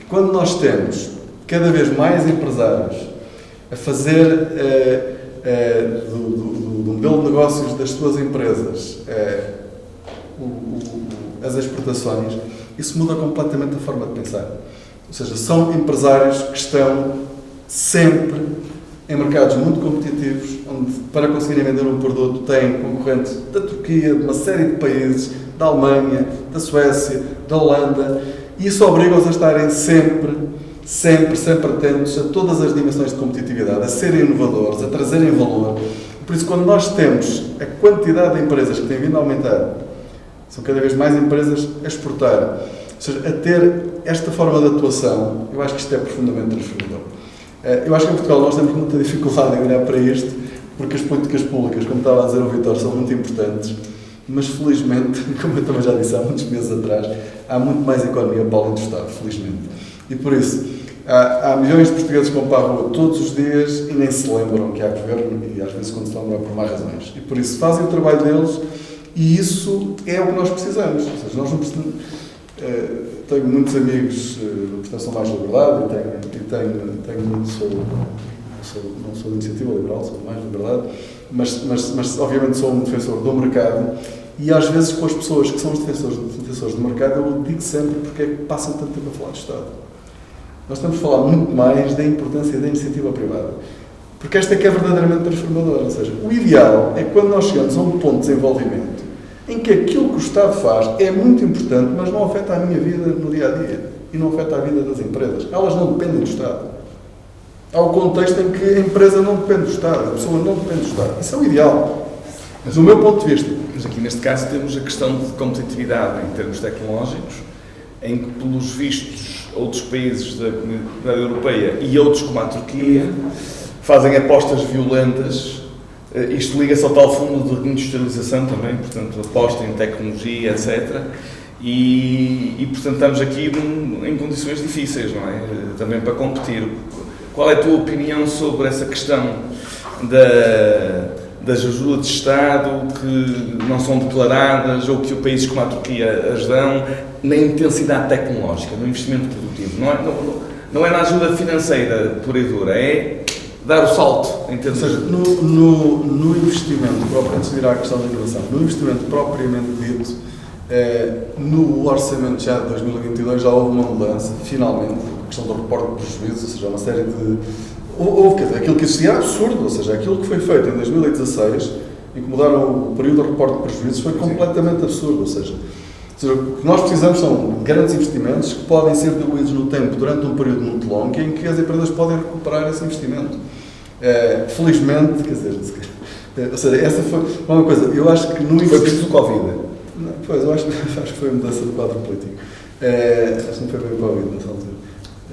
Quando nós temos cada vez mais empresários a fazer do modelo de negócios das suas empresas as exportações, isso muda completamente a forma de pensar. Ou seja, são empresários que estão sempre em mercados muito competitivos, onde para conseguirem vender um produto têm concorrentes da Turquia, de uma série de países, da Alemanha, da Suécia, da Holanda, e isso obriga-os a estarem sempre atentos a todas as dimensões de competitividade, a serem inovadores, a trazerem valor. Por isso, quando nós temos a quantidade de empresas que têm vindo a aumentar, são cada vez mais empresas a exportar, ou seja, a ter esta forma de atuação, eu acho que isto é profundamente transformador. Eu acho que em Portugal nós temos muita dificuldade em olhar para isto, porque as políticas públicas, como estava a dizer o Vítor, são muito importantes, mas felizmente, como eu também já disse há muitos meses atrás, há muito mais economia para além do Estado, felizmente. E por isso, há milhões de portugueses que vão para a rua todos os dias e nem se lembram que há governo, e às vezes quando se lembram é por más razões. E por isso fazem o trabalho deles, e isso é o que nós precisamos. Ou seja, nós não precisamos... tenho muitos amigos da Proteção Mais Liberdade não sou de Iniciativa Liberal, sou Mais Liberdade, mas obviamente sou um defensor do mercado, e às vezes com as pessoas que são os defensores do mercado eu digo sempre porque é que passam tanto tempo a falar de Estado. Nós temos de falar muito mais da importância da iniciativa privada, porque esta é que é verdadeiramente transformadora. Ou seja, o ideal é quando nós chegamos a um ponto de desenvolvimento em que aquilo que o Estado faz é muito importante, mas não afeta a minha vida no dia-a-dia e não afeta a vida das empresas. Elas não dependem do Estado. Há o contexto em que a empresa não depende do Estado, a pessoa não depende do Estado. Isso é o ideal, mas do meu ponto de vista. Mas aqui neste caso temos a questão de competitividade em termos tecnológicos, em que, pelos vistos, outros países da Comunidade Europeia e outros como a Turquia fazem apostas violentas. Isto liga-se ao tal fundo de reindustrialização também, portanto, aposta em tecnologia, etc. E portanto, estamos aqui em condições difíceis, não é? Também para competir. Qual é a tua opinião sobre essa questão das ajudas de Estado que não são declaradas ou que países como a Turquia as dão na intensidade tecnológica, no investimento produtivo? Não é na ajuda financeira pura e dura, é dar o salto em termos... Ou seja, no investimento próprio, antes de ir à questão da inovação, no investimento propriamente dito, no orçamento já de 2022 já houve uma mudança, finalmente, a questão do reporte de prejuízos, ou seja, uma série de... Houve, aquilo que existia é absurdo, ou seja, aquilo que foi feito em 2016, em que mudaram o período de reporte de prejuízos, foi completamente absurdo, ou seja, o que nós precisamos são grandes investimentos que podem ser diluídos no tempo durante um período muito longo em que as empresas podem recuperar esse investimento. Felizmente, quer dizer, ou seja, essa foi uma coisa, eu acho que no Foi preciso do Covid. Não, pois, eu acho que foi mudança de quadro político. Acho que não foi bem o Covid nessa altura.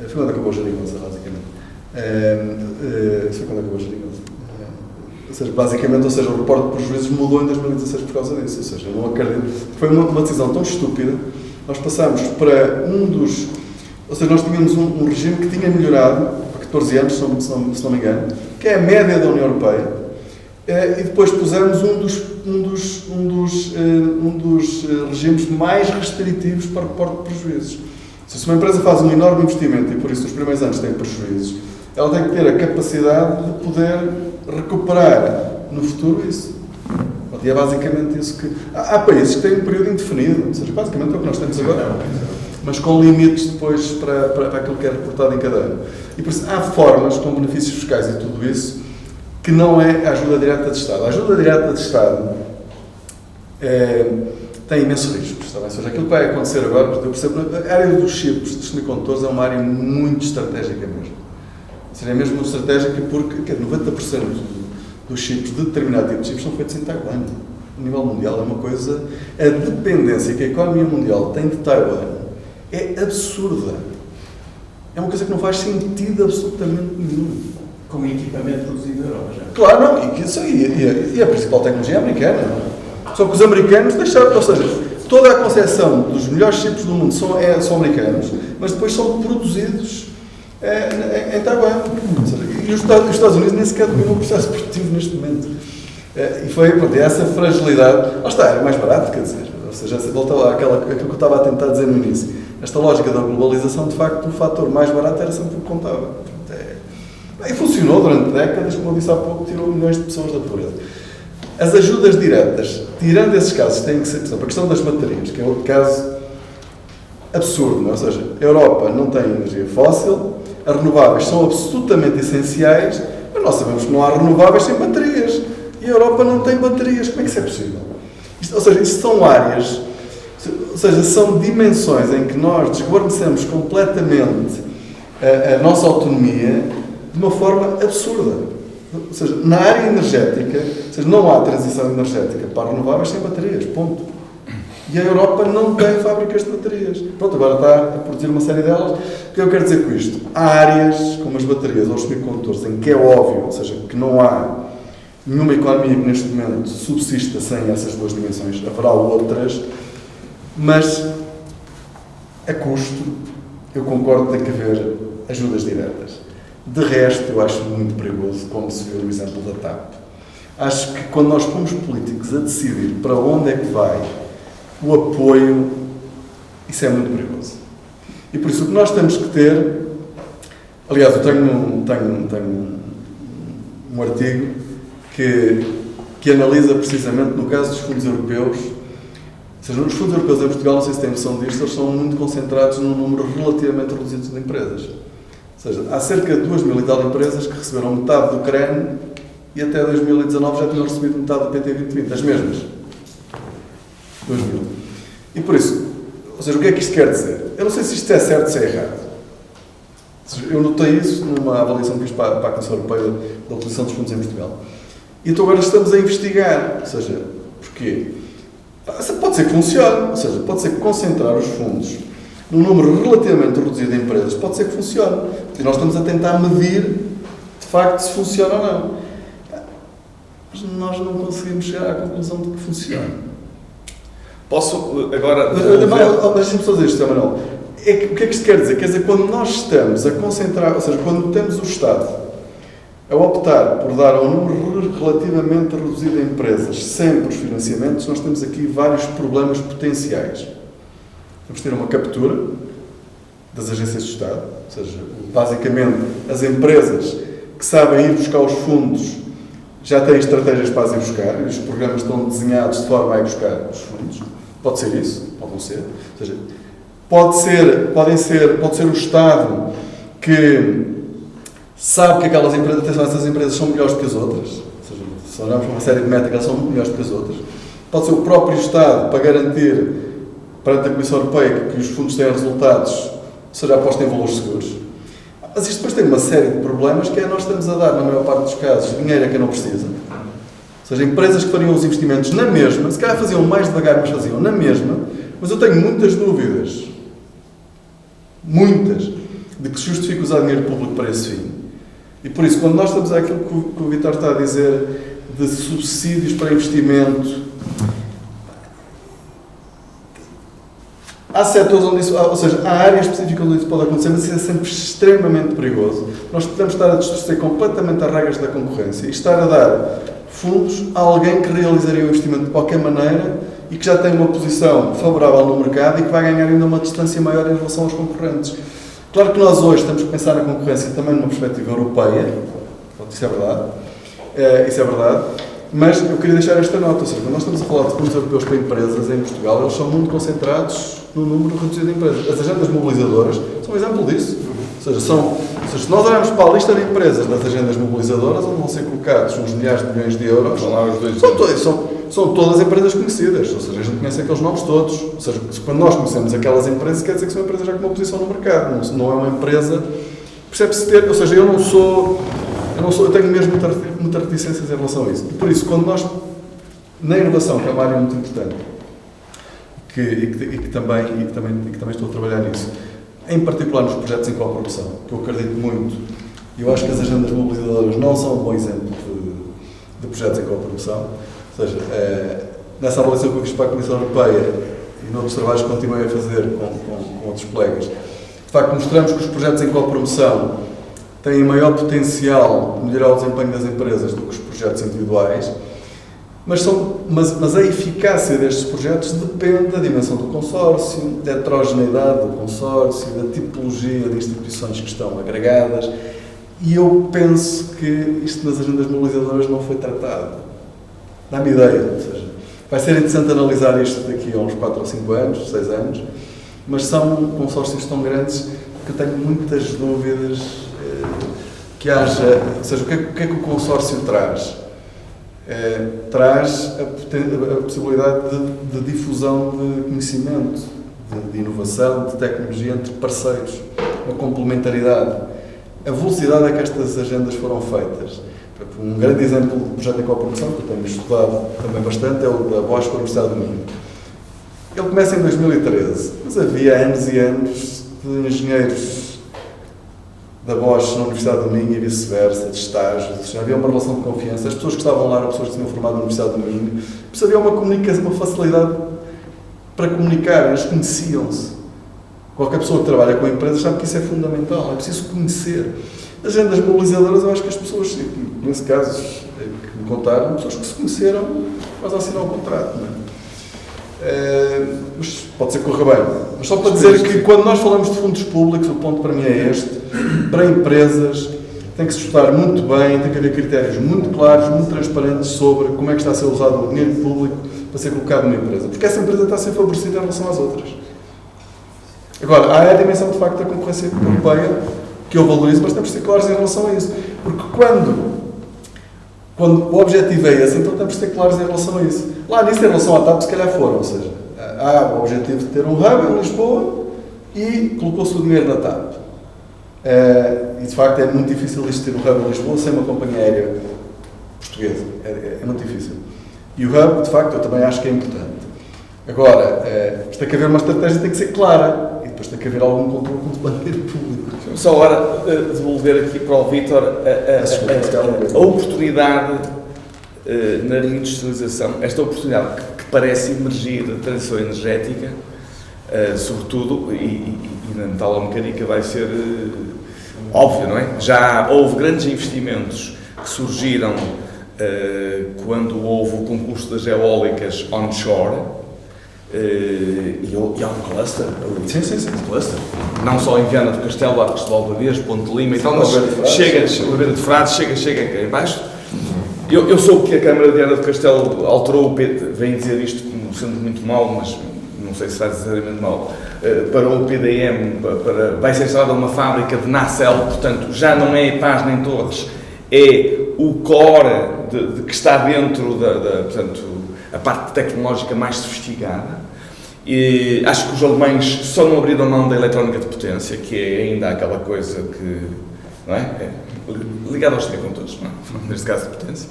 Foi quando acabou a geringonça, basicamente. Foi quando acabou a geringonça. Ou seja, basicamente, o reporte de prejuízos mudou em 2016 por causa disso. Ou seja, eu não acredito. Foi uma decisão tão estúpida. Nós passámos para ou seja, nós tínhamos um regime que tinha melhorado há 14 anos, se não me engano, que é a média da União Europeia, e depois pusemos um dos regimes mais restritivos para o reporte de prejuízos. Se uma empresa faz um enorme investimento e por isso nos primeiros anos tem prejuízos, ela tem que ter a capacidade de poder recuperar no futuro isso. E é basicamente isso que... Há países que têm um período indefinido, ou seja, basicamente é o que nós temos agora, mas com limites depois para aquilo que é reportado em cada ano. E por isso há formas, com benefícios fiscais e tudo isso, que não é a ajuda direta de Estado. A ajuda direta de Estado tem imensos riscos, está bem? Ou seja, aquilo que vai acontecer agora, eu percebo, a área dos chips, dos semicondutores, é uma área muito estratégica mesmo. Ou seja, é mesmo muito estratégica porque 90% dos chips, de determinado tipo de chips, são feitos em Taiwan. A nível mundial é uma coisa... A dependência que a economia mundial tem de Taiwan é absurda. É uma coisa que não faz sentido absolutamente nenhum. Com equipamento produzido na Europa já. Claro, não. E a principal tecnologia é americana. Só que os americanos deixaram... Ou seja, toda a concepção dos melhores chips do mundo são americanos, mas depois são produzidos em Taiwan. Ou seja, e os Estados Unidos nem sequer dominam o processo produtivo neste momento. E foi, pronto, essa fragilidade... Lá está, era mais barato, quer dizer. Ou seja, voltou àquilo que eu estava a tentar dizer no início. Esta lógica da globalização, de facto, o fator mais barato era sempre o que contava. E funcionou durante décadas, como eu disse há pouco, tirou milhões de pessoas da pobreza. As ajudas diretas, tirando esses casos, têm que ser, por exemplo, a questão das baterias, que é outro caso absurdo, não é? Ou seja, a Europa não tem energia fóssil, as renováveis são absolutamente essenciais, mas nós sabemos que não há renováveis sem baterias. E a Europa não tem baterias. Como é que isso é possível? Ou seja, isto são áreas, ou seja, são dimensões em que nós desguarnecemos completamente a nossa autonomia de uma forma absurda. Ou seja, na área energética, ou seja, não há transição energética para renováveis sem baterias, ponto. E a Europa não tem fábricas de baterias. Pronto, agora está a produzir uma série delas. O que eu quero dizer com isto? Há áreas, como as baterias ou os semicondutores, em que é óbvio, ou seja, que não há nenhuma economia que neste momento subsista sem essas duas dimensões. Haverá outras, mas a custo, eu concordo que tem que haver ajudas diretas. De resto, eu acho muito perigoso, como se viu no exemplo da TAP. Acho que quando nós pomos políticos a decidir para onde é que vai o apoio, isso é muito perigoso. E por isso o que nós temos que ter... Aliás, eu tenho um artigo que analisa precisamente, no caso dos fundos europeus, ou seja, os fundos europeus em Portugal, não sei se têm noção disto, eles são muito concentrados num número relativamente reduzido de empresas. Ou seja, há cerca de 2.000 e tal empresas que receberam metade do CREN e até 2019 já tinham recebido metade do PT 2020, as mesmas. 2.000. E por isso, ou seja, o que é que isto quer dizer? Eu não sei se isto é certo ou se é errado. Ou seja, eu notei isso numa avaliação que fiz para a Comissão Europeia da utilização dos fundos em Portugal. E então agora estamos a investigar. Ou seja, porquê? Pode ser que funcione. Ou seja, pode ser que concentrar os fundos num número relativamente reduzido de empresas, pode ser que funcione. E nós estamos a tentar medir, de facto, se funciona ou não. Mas nós não conseguimos chegar à conclusão de que funciona. Posso agora... Deixa-me só dizer isto, Manuel. O que é que isto quer dizer? Quer dizer, quando nós estamos a concentrar, ou seja, quando temos o Estado a optar por dar a um número relativamente reduzido de empresas sempre os financiamentos, nós temos aqui vários problemas potenciais. Vamos ter uma captura das agências de Estado, ou seja, basicamente as empresas que sabem ir buscar os fundos já têm estratégias para as ir buscar, e os programas estão desenhados de forma a ir buscar os fundos. Pode ser isso, pode não ser. Ou seja, pode ser o Estado que sabe que aquelas empresas, atenção, essas empresas são melhores do que as outras. Ou seja, se olharmos para uma série de métricas, elas são muito melhores do que as outras. Pode ser o próprio Estado para garantir perante a Comissão Europeia que os fundos têm resultados, ou seja, aposta em valores seguros. Mas isto depois tem uma série de problemas que é nós estamos a dar, na maior parte dos casos, dinheiro a quem não precisa. Ou seja, empresas que fariam os investimentos na mesma, se calhar faziam mais devagar, mas faziam na mesma, mas eu tenho muitas dúvidas, de que se justifica usar dinheiro público para esse fim. E por isso, quando nós estamos àquilo que o Vítor está a dizer, de subsídios para investimento, há setores onde isso, ou seja, há áreas específicas onde isso pode acontecer, mas isso é sempre extremamente perigoso. Nós podemos estar a distorcer completamente as regras da concorrência e estar a dar fundos a alguém que realizaria o investimento de qualquer maneira e que já tem uma posição favorável no mercado e que vai ganhar ainda uma distância maior em relação aos concorrentes. Claro que nós hoje temos que pensar na concorrência também numa perspectiva europeia, isso é verdade, mas eu queria deixar esta nota, ou seja, quando nós estamos a falar de fundos europeus para empresas em Portugal, eles são muito concentrados num número reduzido de empresas. As agendas mobilizadoras são um exemplo disso. Ou seja, se nós olharmos para a lista de empresas das agendas mobilizadoras, onde vão ser colocados uns milhares de milhões de euros, são todas empresas conhecidas, ou seja, a gente conhece aqueles nomes todos. Ou seja, quando nós conhecemos aquelas empresas, quer dizer que são empresas já com uma posição no mercado, não é uma empresa. Percebe-se ter, ou seja, eu tenho mesmo muita reticências em relação a isso. E por isso, quando nós, na inovação, que é uma área muito importante, e que também estou a trabalhar nisso, em particular nos projetos em coprodução, que eu acredito muito, e eu acho que as agendas mobilizadoras não são um bom exemplo de projetos em coprodução, ou seja, nessa avaliação que eu fiz para a Comissão Europeia e noutros trabalhos que continuei a fazer com outros colegas, de facto mostramos que os projetos em coprodução têm maior potencial de melhorar o desempenho das empresas do que os projetos individuais, mas a eficácia destes projetos depende da dimensão do consórcio, da heterogeneidade do consórcio, da tipologia de instituições que estão agregadas, e eu penso que isto nas agendas mobilizadoras não foi tratado. Dá-me ideia, ou seja, vai ser interessante analisar isto daqui a uns 4 ou 5 anos, 6 anos, mas são consórcios tão grandes que eu tenho muitas dúvidas que haja, ou seja, o que é que o consórcio traz? Traz a possibilidade de difusão de conhecimento, de inovação, de tecnologia entre parceiros, uma complementaridade. A velocidade a que estas agendas foram feitas. Um grande exemplo de projeto de coprodução, que eu tenho estudado também bastante, é o da Bosch com a Universidade do Minho. Ele começa em 2013, mas havia anos e anos de engenheiros da Bosch na Universidade do Minho e vice-versa, de estágios, havia uma relação de confiança, as pessoas que estavam lá eram pessoas que tinham formado na Universidade do Minho, mas havia uma comunicação, uma facilidade para comunicar, eles conheciam-se. Qualquer pessoa que trabalha com empresas sabe que isso é fundamental, é preciso conhecer. As agendas mobilizadoras, eu acho que as pessoas, nesse caso, que me contaram, pessoas que se conheceram, quase a assinar o contrato, não é? Mas pode ser que corra bem. Mas só para dizer que quando nós falamos de fundos públicos, o ponto para mim é este, para empresas tem que se estudar muito bem, tem que haver critérios muito claros, muito transparentes sobre como é que está a ser usado o dinheiro público para ser colocado numa empresa. Porque essa empresa está a ser favorecida em relação às outras. Agora, há a dimensão de facto da concorrência europeia, que eu valorizo, mas temos de ser claros em relação a isso. Porque quando o objetivo é esse, então temos de ser claros em relação a isso. Lá nisso, em relação à TAP, se calhar foram, ou seja, há o objetivo de ter um hub em Lisboa e colocou-se o dinheiro na TAP. E de facto é muito difícil existir um hub em Lisboa sem uma companhia aérea portuguesa. É muito difícil. E o hub, de facto, eu também acho que é importante. Agora, tem que haver uma estratégia, tem que ser clara. E depois tem que haver algum controle do dinheiro público. Só agora devolver aqui para o Vítor a oportunidade na reindustrialização, esta oportunidade que parece emergir da transição energética, sobretudo, e na metalomecânica vai ser óbvio, não é? Já houve grandes investimentos que surgiram quando houve o concurso das eólicas onshore, e há um cluster. Sim. Um cluster. Não só em Viana do Castelo, Arcos de Valdevez, Ponte de Lima e tal, mas Oliveira de Frades, chega em baixo. Eu soube que a Câmara de Viana do Castelo alterou o PDM, vem dizer isto como sendo muito mau, mas não sei se será necessariamente mau, para o PDM, vai ser instalada uma fábrica de nacelle, portanto já não é Paz nem Torres, é o core que está dentro portanto, a parte tecnológica mais sofisticada. E acho que os alemães só não abriram mão da eletrónica de potência, que é ainda aquela coisa que, não é? Ligada aos semicondutores, não é? Neste caso de potência.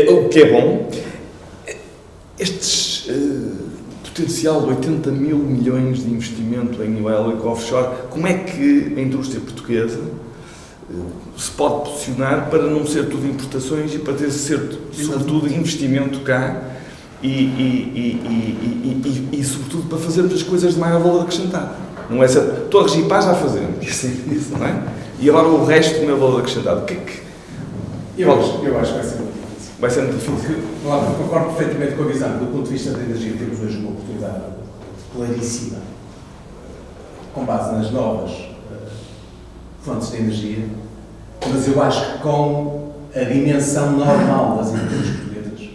O que é bom, estes potencial de 80 mil milhões de investimento em eólico offshore, como é que a indústria portuguesa se pode posicionar para não ser tudo importações e para ter ser sobretudo investimento cá e sobretudo para fazermos as coisas de maior valor acrescentado. Não é certo? Torres e Paz já fazemos. Isso, não é? E agora o resto do meu valor acrescentado. Eu acho que vai ser muito difícil. Vai ser muito difícil. Concordo perfeitamente com a visão. Do ponto de vista da energia, temos hoje uma oportunidade claríssima, com base nas novas fontes de energia, mas eu acho que com a dimensão normal das empresas portuguesas,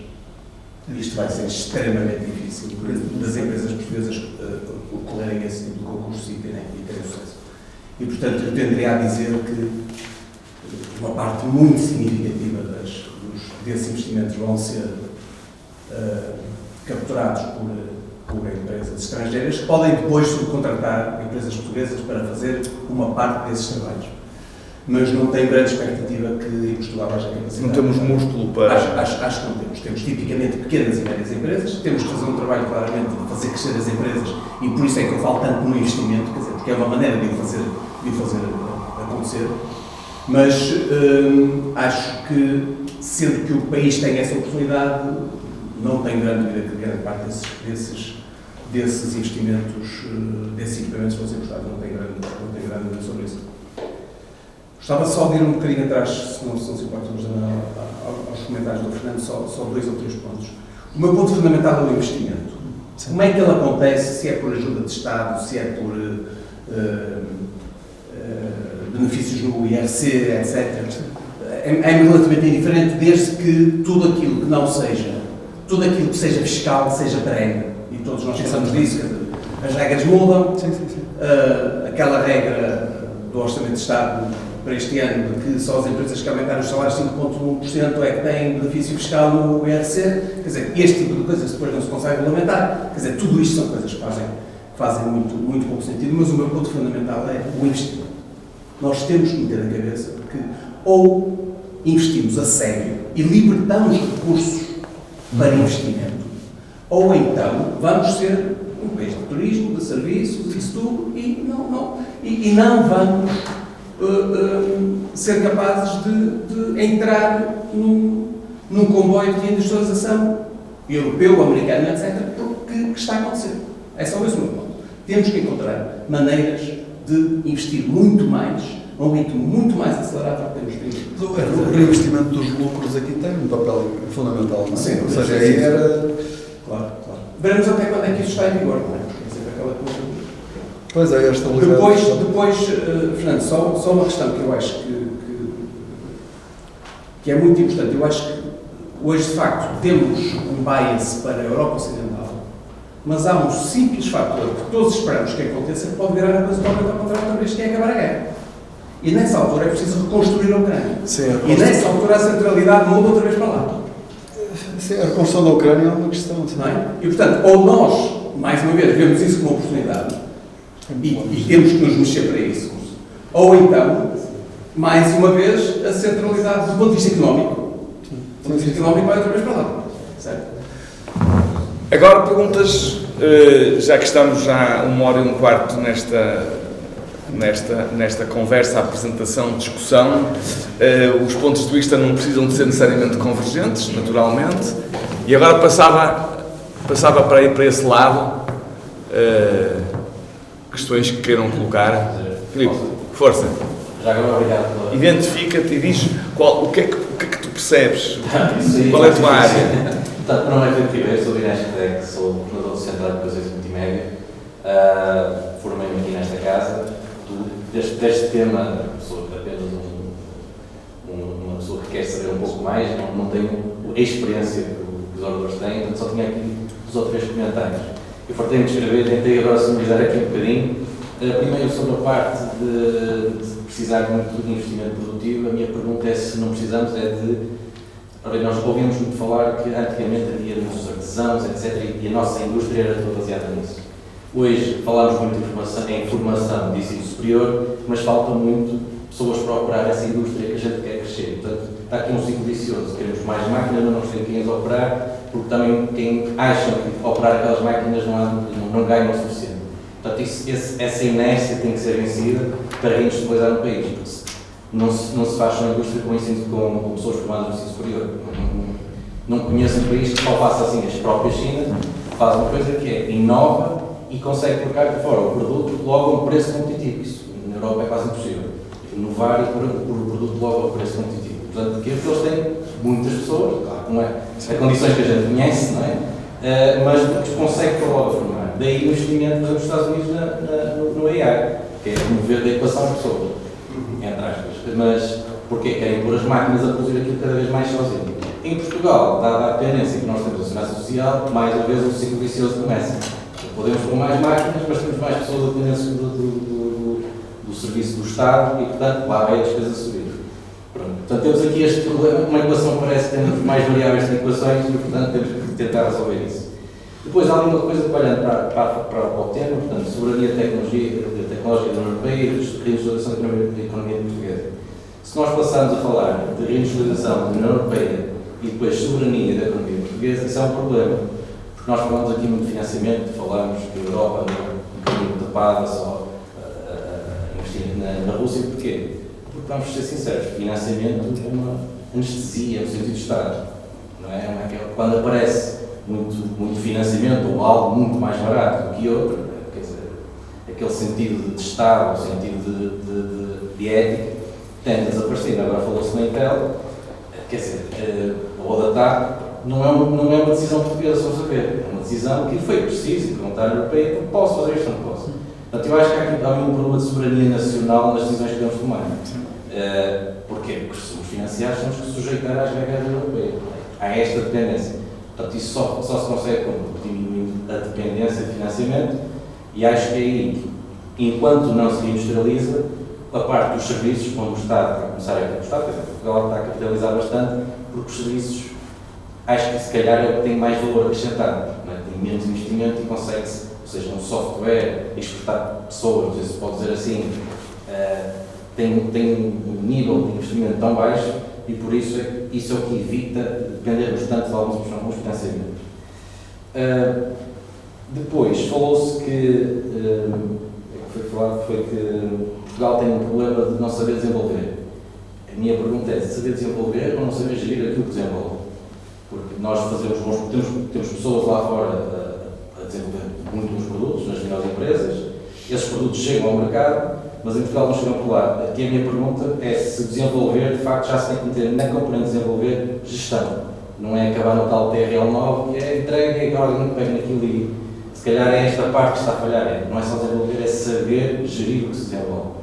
isto vai ser extremamente difícil das empresas portuguesas ocorrerem esse tipo de concurso e terem sucesso. E, portanto, eu tenderia a dizer que uma parte muito significativa desses investimentos vão ser capturados por empresas estrangeiras que podem depois subcontratar empresas portuguesas para fazer uma parte desses trabalhos. Mas não tenho grande expectativa que em Portugal haja capacidade. Não temos músculo para... Acho que não temos. Temos tipicamente pequenas e médias empresas, temos que fazer um trabalho claramente de fazer crescer as empresas e por isso é que eu falo tanto no investimento, quer dizer, porque é uma maneira de o fazer acontecer. Mas acho que, sendo que o país tem essa oportunidade, não tenho grande dúvida que grande parte desses investimentos, desses equipamentos vão ser prestados, não tenho grande dúvida sobre isso. Gostava só de ir um bocadinho atrás, se não se importa, aos comentários do Fernando, só 2 ou 3 pontos. O meu ponto fundamental é o investimento. Sim. Como é que ele acontece, se é por ajuda de Estado, se é por benefícios no IRC, etc. É relativamente indiferente, desde que tudo aquilo que seja fiscal, seja perene. E todos nós pensamos disso, as regras mudam. Sim. Aquela regra do Orçamento de Estado para este ano, de que só as empresas que aumentaram os salários 5,1% é que têm benefício fiscal no IRC, quer dizer, este tipo de coisas depois não se consegue regulamentar, quer dizer, tudo isto são coisas que fazem muito pouco sentido, mas o meu ponto fundamental é o investimento. Nós temos que meter na cabeça que ou investimos a sério e libertamos recursos para investimento, ou então vamos ser um país de turismo, de serviços, isso tudo, e não vamos ser capazes de entrar num comboio de industrialização europeu, americano, etc., porque está a acontecer. É só esse o meu ponto. Temos que encontrar maneiras de investir muito mais, a um ritmo muito mais acelerado do que temos visto. O reinvestimento dos lucros aqui tem um papel fundamental, não é? Sim, ou seja, aí era... Claro. Veremos até quando é que isso está em vigor, não é? Porque sempre aquela coisa... Pois é, esta legalidade... Depois, Fernando, só uma questão que eu acho que é muito importante. Eu acho que hoje, de facto, temos um bias para a Europa Ocidental, mas há um simples fator que todos esperamos que aconteça, que pode virar a coisa totalmente ao contrário outra vez, que é acabar a guerra. E nessa altura é preciso reconstruir a Ucrânia. Sim, e nessa altura a centralidade muda outra vez para lá. Sim, a reconstrução da Ucrânia é uma questão. Não é? E, portanto, ou nós, mais uma vez, vemos isso como uma oportunidade e temos que nos mexer para isso, ou então, mais uma vez, a centralidade do ponto de vista económico. Do ponto de vista económico vai outra vez para lá. Certo? Agora perguntas, já que estamos já 1h15 nesta conversa, apresentação, discussão, os pontos de vista não precisam de ser necessariamente convergentes, naturalmente, e agora passava para esse lado, questões que queiram colocar. Filipe, força. Já agora, obrigado pela... Identifica-te e diz o que é que tu percebes, qual é a tua área. Portanto, meu nome é Filipe Ribeiro, sou do Inestec, sou coordenador do Centro de Educação Multimédia, formei-me aqui nesta casa. Deste tema, sou apenas uma pessoa que quer saber um pouco mais, não tenho a experiência que os oradores têm, portanto só tinha aqui 2 ou 3 comentários. Eu fartei-me de escrever, tentei agora summarizar aqui um bocadinho. Primeiro, sobre a parte de precisar muito de investimento produtivo, a minha pergunta é se não precisamos nós ouvimos muito falar que antigamente havia muitos artesãos, etc., e a nossa indústria era toda baseada nisso. Hoje falamos muito em formação de ensino superior, mas faltam muito pessoas para operar essa indústria que a gente quer crescer. Portanto, está aqui um ciclo vicioso. Queremos mais máquinas, não temos quem as operar, porque também quem acham que operar aquelas máquinas não ganham o suficiente. Portanto, essa inércia tem que ser vencida para reindustrializar no país. Porque não se faz só indústria com pessoas formadas no ensino superior. Não conheço um país que só faça assim. As próprias China faz uma coisa que é inova e consegue colocar por fora o produto logo a um preço competitivo. Isso na Europa é quase impossível. Inovar e pôr o produto logo a um preço competitivo. Portanto, porque eles têm muitas pessoas, claro, não é? Há condições que a gente conhece, não é? Mas consegue pôr logo a formar. Daí o investimento, por exemplo, nos Estados Unidos no AI. que é remover da equação as pessoas, entre aspas. Mas porque querem pôr as máquinas a produzir aquilo cada vez mais sozinho. Em Portugal, dada a dependência que nós temos da segurança social, mais uma vez o ciclo vicioso começa. Podemos pôr mais máquinas, mas temos mais pessoas dependentes do serviço do Estado e, portanto, lá vai a despesa subir. Pronto. Portanto, temos aqui este problema, uma equação parece que temos mais variáveis de equações e, portanto, temos que tentar resolver isso. Depois, há ali uma coisa que, olhando para o tema, portanto, soberania tecnológica da União Europeia e reindustrialização da economia portuguesa. Se nós passarmos a falar de reindustrialização da União Europeia e depois soberania da economia portuguesa, isso é um problema. Porque nós falamos aqui muito de financiamento, falamos que a Europa é um bocadinho tapada só a investir na Rússia. Porquê? Porque, vamos ser sinceros, financiamento é uma anestesia no sentido de Estado. Não é? Quando aparece muito financiamento ou algo muito mais barato do que outro, quer dizer, aquele sentido de Estado, o sentido de ética, tende a desaparecer. Agora falou-se na Intel, quer dizer, ou da TAP, não é uma decisão portuguesa, vamos saber. É uma decisão que foi preciso implementar a europeia, posso fazer isto ou não posso. Portanto, eu acho que há um problema de soberania nacional nas decisões que devemos tomar. Porquê? Porque se somos financiados, temos que sujeitar às regras europeias. Há esta dependência. Portanto, isso só se consegue diminuindo a dependência de financiamento, e acho que aí, enquanto não se industrializa, a parte dos serviços, quando o Estado está a começar a capitalizar, quer dizer, Portugal está a capitalizar bastante, porque os serviços, acho que se calhar é o que tem mais valor acrescentado, não é? Tem menos investimento e consegue-se, ou seja, um software, exportar pessoas, não sei se pode dizer assim, tem um nível de investimento tão baixo e por isso é o que evita depender bastante de alguns financiamentos. Depois, falou-se que, foi que Portugal tem um problema de não saber desenvolver. A minha pergunta é, saber desenvolver ou não saber gerir aquilo que desenvolve? Porque nós temos pessoas lá fora a desenvolver muito bons produtos nas melhores empresas, esses produtos chegam ao mercado, mas em Portugal não chegam por lá. Aqui a minha pergunta é se desenvolver, de facto, já se tem que meter na componente de desenvolver gestão. Não é acabar no tal TRL9, que é entrega e agora alguém pega naquilo e se calhar é esta parte que está a falhar. Não é só desenvolver, é saber gerir o que se desenvolve.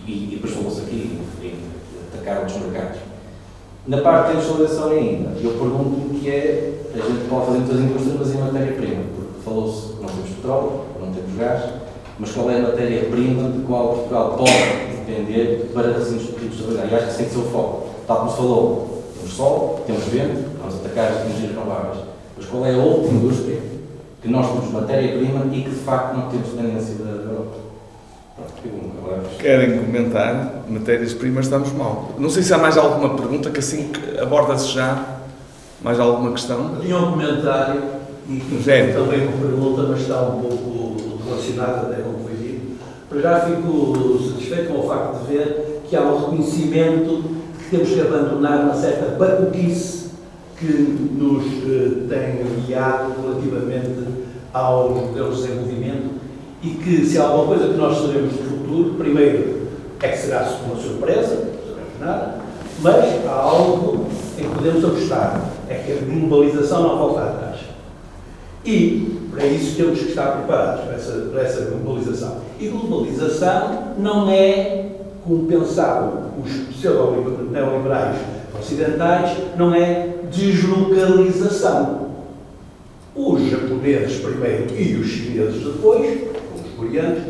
E depois falou-se aqui em atacar outros mercados. Na parte de industrialização ainda, eu pergunto-me que é, a gente pode fazer muitas indústrias, mas em matéria-prima, porque falou-se que não temos petróleo, não temos gás, mas qual é a matéria-prima de qual Portugal pode depender para se industrializar? E acho que isso tem que ser o foco. Tal como se falou, temos sol, temos vento, vamos atacar as energias renováveis, mas qual é a outra indústria que nós temos matéria-prima e que de facto não temos dependência da Europa? Querem comentar? Matérias-primas estamos mal. Não sei se há mais alguma pergunta, que assim aborda-se já mais alguma questão. Tinha um comentário e também uma pergunta, mas está um pouco relacionada até com o que foi dito. Para já fico satisfeito com o facto de ver que há um reconhecimento que temos que abandonar uma certa bacuquice que nos tem guiado relativamente aos modelos de desenvolvimento, e que, se há alguma coisa que nós sabemos do futuro, primeiro é que será uma surpresa, não sabemos nada, mas há algo em que podemos apostar, é que a globalização não volta atrás. E, para isso, temos que estar preparados para essa globalização. E globalização não é, como pensavam os pseudo-neoliberais ocidentais, não é deslocalização. Os japoneses primeiro e os chineses depois, coreanos,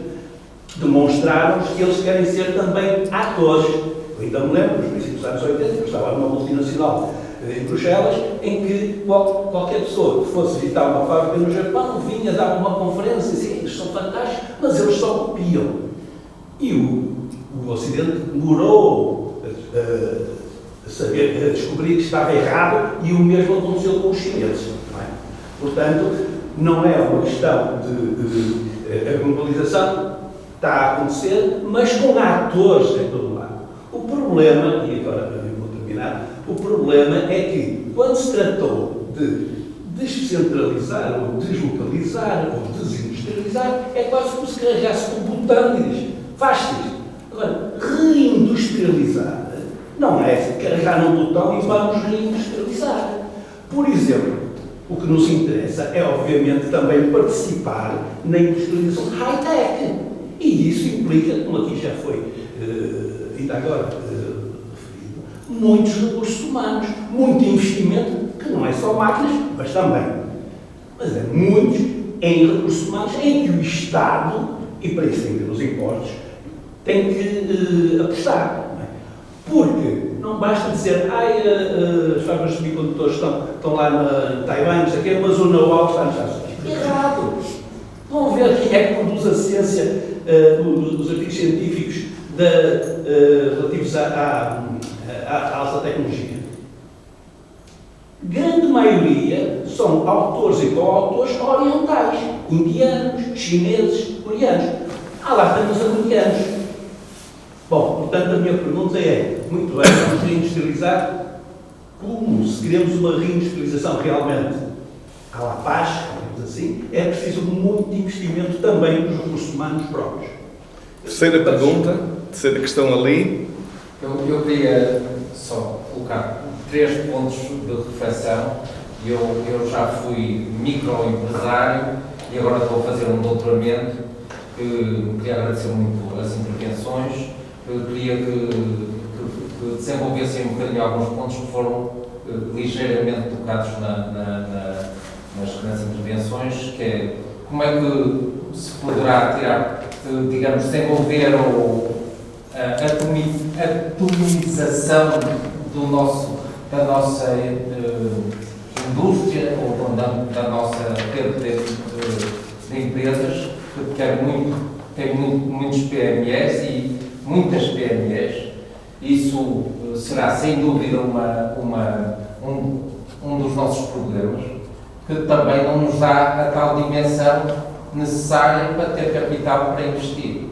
demonstraram que eles querem ser também atores. Eu ainda me lembro, nos princípios dos anos 80, eu estava numa multinacional em Bruxelas, em que qualquer pessoa que fosse visitar uma fábrica no Japão vinha dar uma conferência e dizia, eles são fantásticos, mas eles só copiam. E o Ocidente demorou a descobrir que estava errado, e o mesmo aconteceu com os chineses. Não é? Portanto, não é uma questão de a globalização está a acontecer, mas com atores em todo lado. O problema, e agora eu vou terminar, o problema é que quando se tratou de descentralizar, ou deslocalizar, ou desindustrializar, é quase como se carregasse um botão e diz, faz-te isto. Agora, reindustrializar não é carregar num botão e vamos reindustrializar. Por exemplo, o que nos interessa é, obviamente, também participar na industrialização high-tech. E isso implica, como aqui já foi ainda agora referido, muitos recursos humanos, muito investimento, que não é só máquinas, mas também. Mas é muitos em recursos humanos em que o Estado, e para isso tem que ter os impostos, tem que apostar. Não é? Porque não basta dizer, as fábricas de semicondutores estão lá em Taiwan, não sei o quê, mas o know-how está nos Estados Unidos. Errado! Vão ver quem é que produz a ciência, os artigos científicos relativos à alta tecnologia. Grande maioria são autores e coautores orientais, indianos, chineses, coreanos. Lá temos os americanos. Bom, portanto, a minha pergunta é, muito bem, vamos reindustrializar. Como? Se queremos uma reindustrialização realmente à la paz, digamos assim, é preciso muito investimento também nos recursos humanos próprios. Terceira pergunta, terceira questão ali. Eu queria só colocar 3 pontos de reflexão. Eu já fui microempresário e agora estou a fazer um doutoramento. Queria agradecer muito as intervenções. Eu queria que desenvolvessem um bocadinho alguns pontos que foram ligeiramente tocados nas intervenções, que é como é que se poderá tirar, digamos, desenvolver a atomização da nossa indústria ou da nossa rede de empresas, que tem muitos PMEs e muitas PMEs. Isso será sem dúvida um dos nossos problemas, que também não nos dá a tal dimensão necessária para ter capital para investir.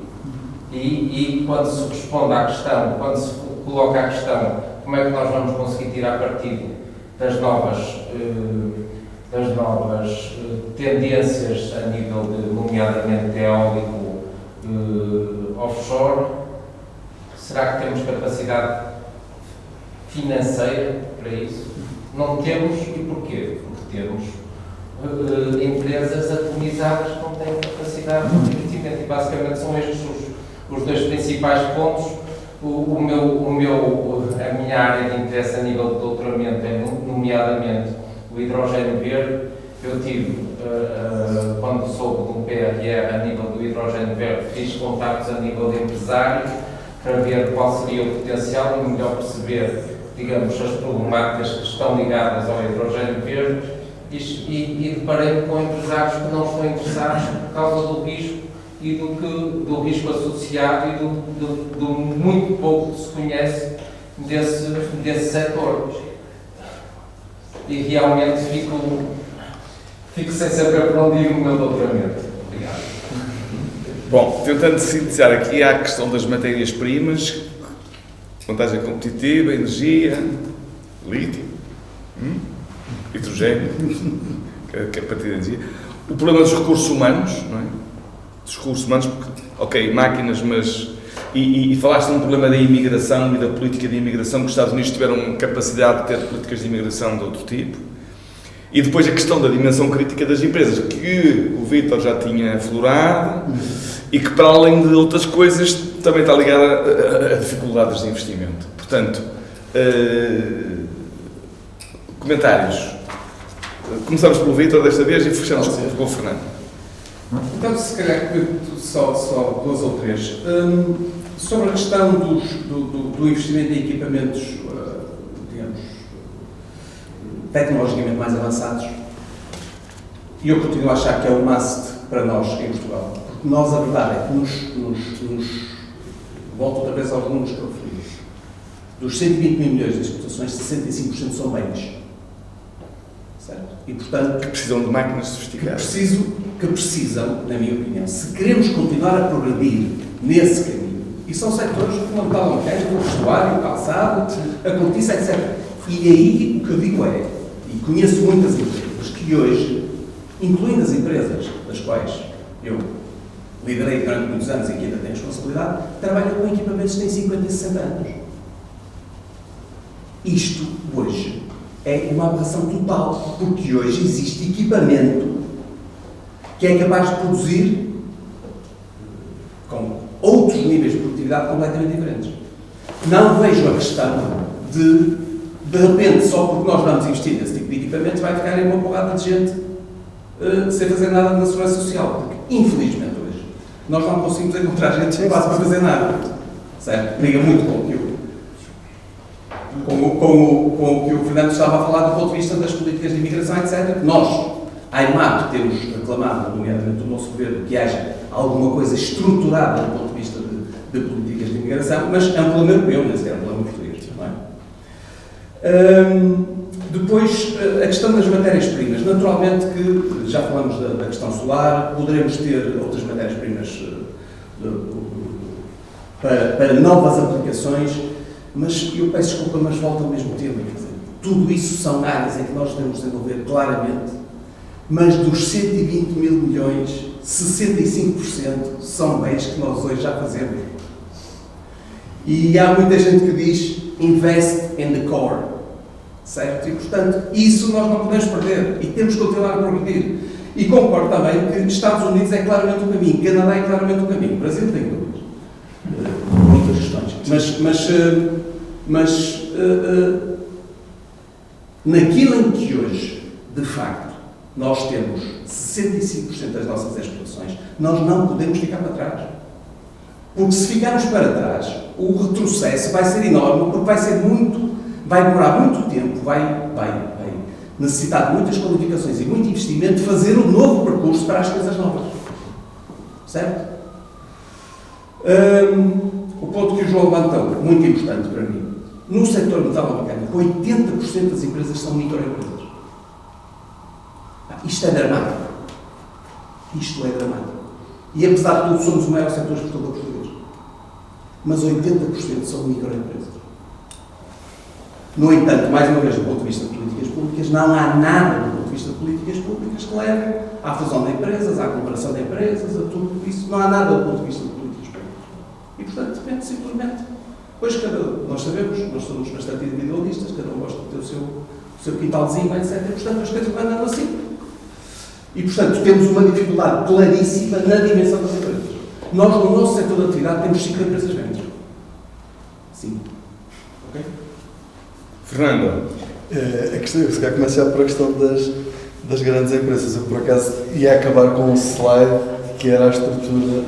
E quando se responde à questão, quando se coloca a questão como é que nós vamos conseguir tirar partido das novas tendências a nível de, nomeadamente, eólico, offshore, será que temos capacidade financeira para isso? Não temos, e porquê? Porque temos empresas atomizadas que não têm capacidade de investimento, e basicamente são estes os 2 principais pontos. A minha área de interesse a nível de doutoramento é, nomeadamente, o hidrogênio verde. Eu tive, quando soube do PRR a nível do hidrogênio verde, fiz contactos a nível de empresários para ver qual seria o potencial e melhor perceber, digamos, as problemáticas que estão ligadas ao hidrogênio verde e deparei-me com empresários que não estão interessados por causa do risco e do risco associado e do muito pouco que se conhece desse setor. E realmente fico sem saber para onde ir no meu doutoramento. Obrigado. Bom, tentando sintetizar aqui, há a questão das matérias-primas, vantagem competitiva, energia, lítio, hidrogênio, que é a partir da energia. O problema dos recursos humanos, não é? Dos recursos humanos, porque, ok, máquinas, mas... E falaste de um problema da imigração e da política de imigração, que os Estados Unidos tiveram capacidade de ter políticas de imigração de outro tipo. E depois a questão da dimensão crítica das empresas, que o Vítor já tinha aflorado, e que, para além de outras coisas, também está ligada a dificuldades de investimento. Portanto, comentários. Começamos pelo Vítor desta vez e fechamos com o Fernando. Então, se calhar, só 2 ou 3. Sobre a questão do investimento em equipamentos, digamos, tecnologicamente mais avançados, e eu continuo a achar que é um must para nós em Portugal. Porque nós, a verdade é que volto outra vez aos números que eu referi, dos 120 mil milhões de exportações, 65% são bens. Certo? E, portanto, que precisam de máquinas sofisticadas. Que precisam, na minha opinião, se queremos continuar a progredir nesse caminho, e são setores como o metal mecânico, o vestuário, o calçado, a cortiça, etc. E aí o que eu digo é, e conheço muitas empresas que hoje, incluindo as empresas das quais eu liderei durante muitos anos e que ainda tenho responsabilidade, trabalham com equipamentos que têm 50 e 60 anos. Isto, hoje, é uma aberração total, porque hoje existe equipamento que é capaz de produzir, com atividade completamente diferentes. Não vejo a questão de repente, só porque nós vamos investir nesse tipo de equipamentos, vai ficar aí uma porrada de gente sem fazer nada na segurança social. Porque, infelizmente, hoje, nós não conseguimos encontrar gente que passe para fazer nada. Certo? Liga muito com o que o Fernando estava a falar do ponto de vista das políticas de imigração, etc. Nós, a IMAP, temos reclamado, nomeadamente do nosso governo, que haja alguma coisa estruturada do ponto de vista de políticas de imigração, mas é um problema europeu, nem sequer é um problema português, não é? Depois, a questão das matérias-primas. Naturalmente que, já falamos da questão solar, poderemos ter outras matérias-primas para novas aplicações, mas eu peço desculpa, mas volto ao mesmo tema. Quer dizer, tudo isso são áreas em que nós devemos desenvolver claramente, mas dos 120 mil milhões, 65% são bens que nós hoje já fazemos. E há muita gente que diz invest in the core, certo? E, portanto, isso nós não podemos perder e temos que continuar a progredir. E concordo também que Estados Unidos é claramente o caminho, Canadá é claramente o caminho, o Brasil tem dúvidas, por outras questões. Mas naquilo em que hoje, de facto, nós temos 65% das nossas exportações, nós não podemos ficar para trás. Porque se ficarmos para trás, o retrocesso vai ser enorme, porque vai demorar muito tempo, vai necessitar de muitas qualificações e muito investimento de fazer um novo percurso para as coisas novas. Certo? O ponto que o João levantou, muito importante para mim, no setor metalomecânico, 80% das empresas são microempresas. Isto é dramático. Isto é dramático. E apesar de tudo, somos o maior setor exportador português. Mas 80% são microempresas. No entanto, mais uma vez, do ponto de vista de políticas públicas, não há nada do ponto de vista de políticas públicas que leve à fusão de empresas, à comparação de empresas, a tudo isso. Não há nada do ponto de vista de políticas públicas. E, portanto, depende simplesmente. Pois, nós sabemos, nós somos bastante individualistas, cada um gosta de ter o seu quintalzinho, etc. E, portanto, as coisas andam assim. E, portanto, temos uma dificuldade claríssima na dimensão das empresas. Nós, no nosso setor de atividade, temos 5 empresas grandes. 5. Ok? Fernando. A questão, se calhar começo já por a questão das grandes empresas. Eu, por acaso, ia acabar com um slide que era a estrutura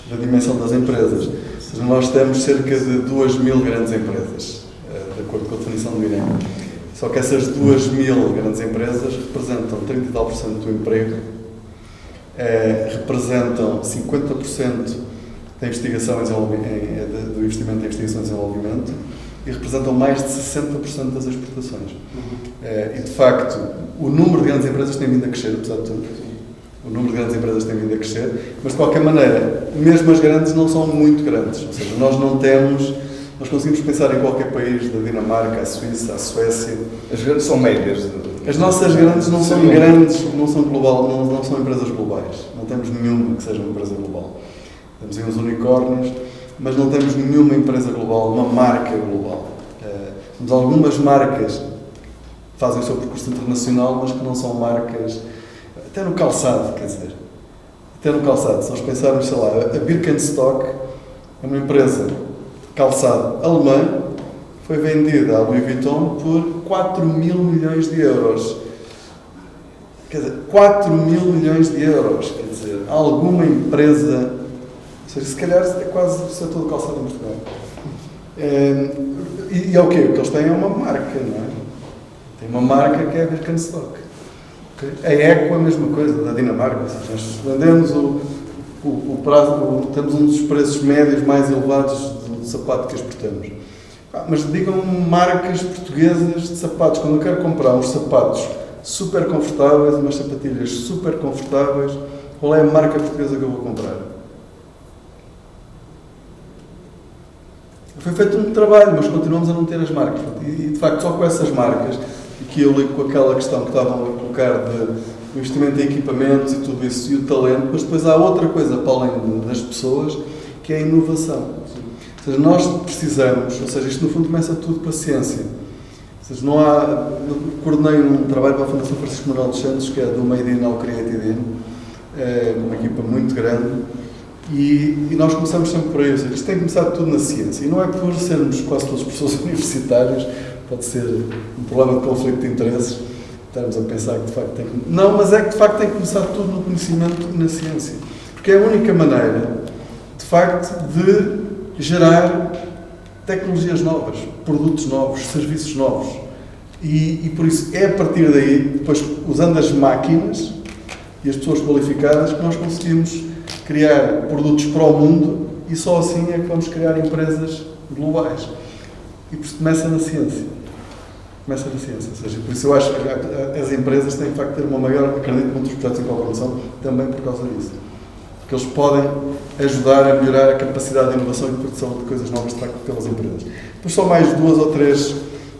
da dimensão das empresas. Ou seja, nós temos cerca de 2.000 grandes empresas, de acordo com a definição do INEM. Só que essas 2.000 grandes empresas representam 30% e tal do emprego, representam 50% da investigação do investimento em investigação e desenvolvimento e representam mais de 60% das exportações. E, de facto, o número de grandes empresas tem vindo a crescer, apesar de tudo. O número de grandes empresas tem vindo a crescer, mas, de qualquer maneira, mesmo as grandes não são muito grandes. Ou seja, nós conseguimos pensar em qualquer país, da Dinamarca, à Suíça, à Suécia. As grandes são médias. As nossas grandes não são grandes, não são empresas globais. Não temos nenhuma que seja uma empresa global. Temos aí uns unicórnios, mas não temos nenhuma empresa global, uma marca global. Temos algumas marcas que fazem o seu percurso internacional, mas que não são marcas, até no calçado, quer dizer. Até no calçado. Se nós pensarmos, sei lá, a Birkenstock é uma empresa de calçado alemã, foi vendida à Louis Vuitton por 4 mil milhões de euros. Quer dizer, 4 mil milhões de euros. Quer dizer, alguma empresa... Ou seja, se calhar é quase o setor do calçado em Portugal. E é o quê? O que eles têm é uma marca, não é? Tem uma marca que é a Birkenstock. Okay? A Eco é a mesma coisa, da Dinamarca. Ou seja, nós vendemos temos um dos preços médios mais elevados do sapato que exportamos. Mas digam-me marcas portuguesas de sapatos. Quando eu quero comprar uns sapatos super confortáveis, umas sapatilhas super confortáveis, qual é a marca portuguesa que eu vou comprar? Foi feito um trabalho, mas continuamos a não ter as marcas. E, de facto, só com essas marcas, e que eu ligo com aquela questão que estavam a colocar do investimento em equipamentos e tudo isso, e o talento, mas depois há outra coisa para além das pessoas, que é a inovação. Ou seja, nós precisamos, ou seja, isto no fundo começa tudo com a ciência. Ou seja, eu coordenei um trabalho para a Fundação Francisco Manuel dos Santos, que é do Made in All Created In, uma equipa muito grande, E nós começamos sempre por aí, ou seja, isto tem começado tudo na ciência, e não é por sermos quase todas pessoas universitárias, pode ser um problema de conflito de interesses, estarmos a pensar que de facto tem que... Não, mas é que de facto tem que começar tudo no conhecimento e na ciência, porque é a única maneira, de facto, de gerar tecnologias novas, produtos novos, serviços novos, e por isso é a partir daí, depois usando as máquinas e as pessoas qualificadas, que nós conseguimos criar produtos para o mundo, e só assim é que vamos criar empresas globais. E por isso começa na ciência. Começa na ciência. Ou seja, por isso eu acho que as empresas têm de facto ter uma maior, acredito, muitos projetos em cooperação, também por causa disso. Porque eles podem ajudar a melhorar a capacidade de inovação e de produção de coisas novas, de facto, pelas empresas. Depois só mais 2 ou 3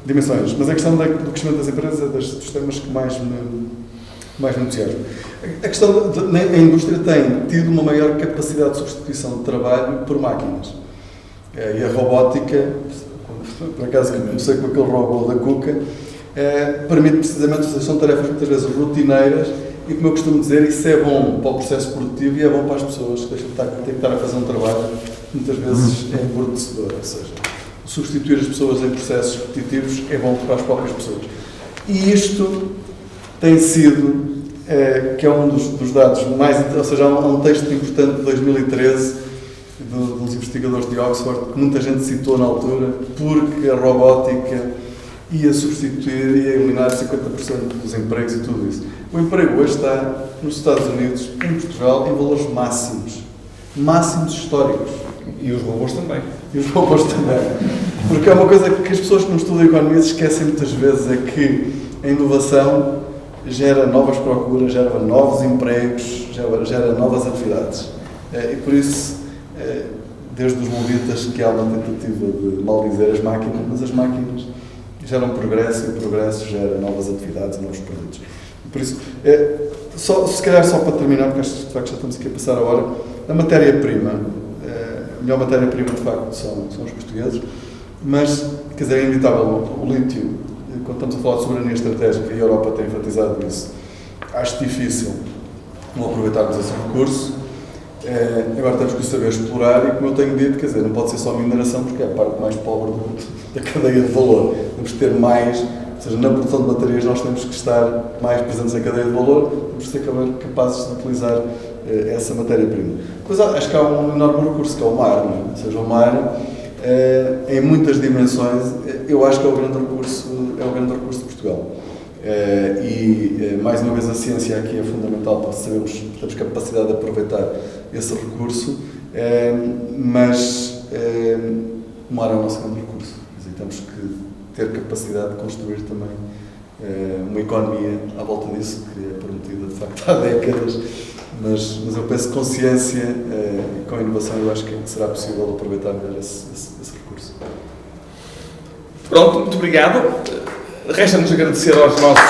dimensões. Mas a questão do crescimento das empresas é dos temas que mais me entusiasma. A questão a indústria tem tido uma maior capacidade de substituição de trabalho por máquinas. E a robótica, por acaso comecei com aquele robô da Kuka, permite precisamente, são tarefas muitas vezes rotineiras, e como eu costumo dizer, isso é bom para o processo produtivo e é bom para as pessoas que deixam de ter que estar a fazer um trabalho que muitas vezes é embrutecedor. Ou seja, substituir as pessoas em processos repetitivos é bom para as próprias pessoas. E isto tem sido, que é um dos dados mais, ou seja, há um texto importante de 2013 de uns investigadores de Oxford que muita gente citou na altura, porque a robótica ia substituir, ia eliminar 50% dos empregos e tudo isso. O emprego hoje está nos Estados Unidos, em Portugal, em valores máximos históricos. E os robôs também. E os robôs também. Porque é uma coisa que as pessoas que não estudam economia se esquecem muitas vezes, é que a inovação gera novas procuras, gera novos empregos, gera novas atividades. E por isso, desde os movimentos que há uma tentativa de maldizer as máquinas, mas as máquinas geram progresso, e o progresso gera novas atividades e novos produtos. E por isso, se calhar só para terminar, porque acho que de facto já estamos aqui a passar a hora, a matéria-prima, a melhor matéria-prima de facto são os portugueses, mas, quer dizer, é inevitável o lítio. Quando estamos a falar de soberania estratégica, e a Europa tem enfatizado isso, acho difícil não aproveitarmos esse recurso. Agora temos que o saber explorar, e como eu tenho dito, quer dizer, não pode ser só mineração, porque é a parte mais pobre da cadeia de valor. Temos que ter mais, ou seja, na produção de baterias nós temos que estar mais presentes na cadeia de valor, temos que ser capazes de utilizar essa matéria-prima. Depois acho que há um enorme recurso, que é o mar, não é? Ou seja, o mar, em muitas dimensões, eu acho que é o grande recurso de Portugal. Mais uma vez, a ciência aqui é fundamental para sabermos que temos capacidade de aproveitar esse recurso, mas o mar é o nosso grande recurso. E temos que ter capacidade de construir também uma economia à volta disso, que é prometida de facto há décadas, mas eu penso que com ciência e com inovação eu acho que será possível aproveitar melhor esse recurso. Pronto, muito obrigado. Resta-nos agradecer aos nossos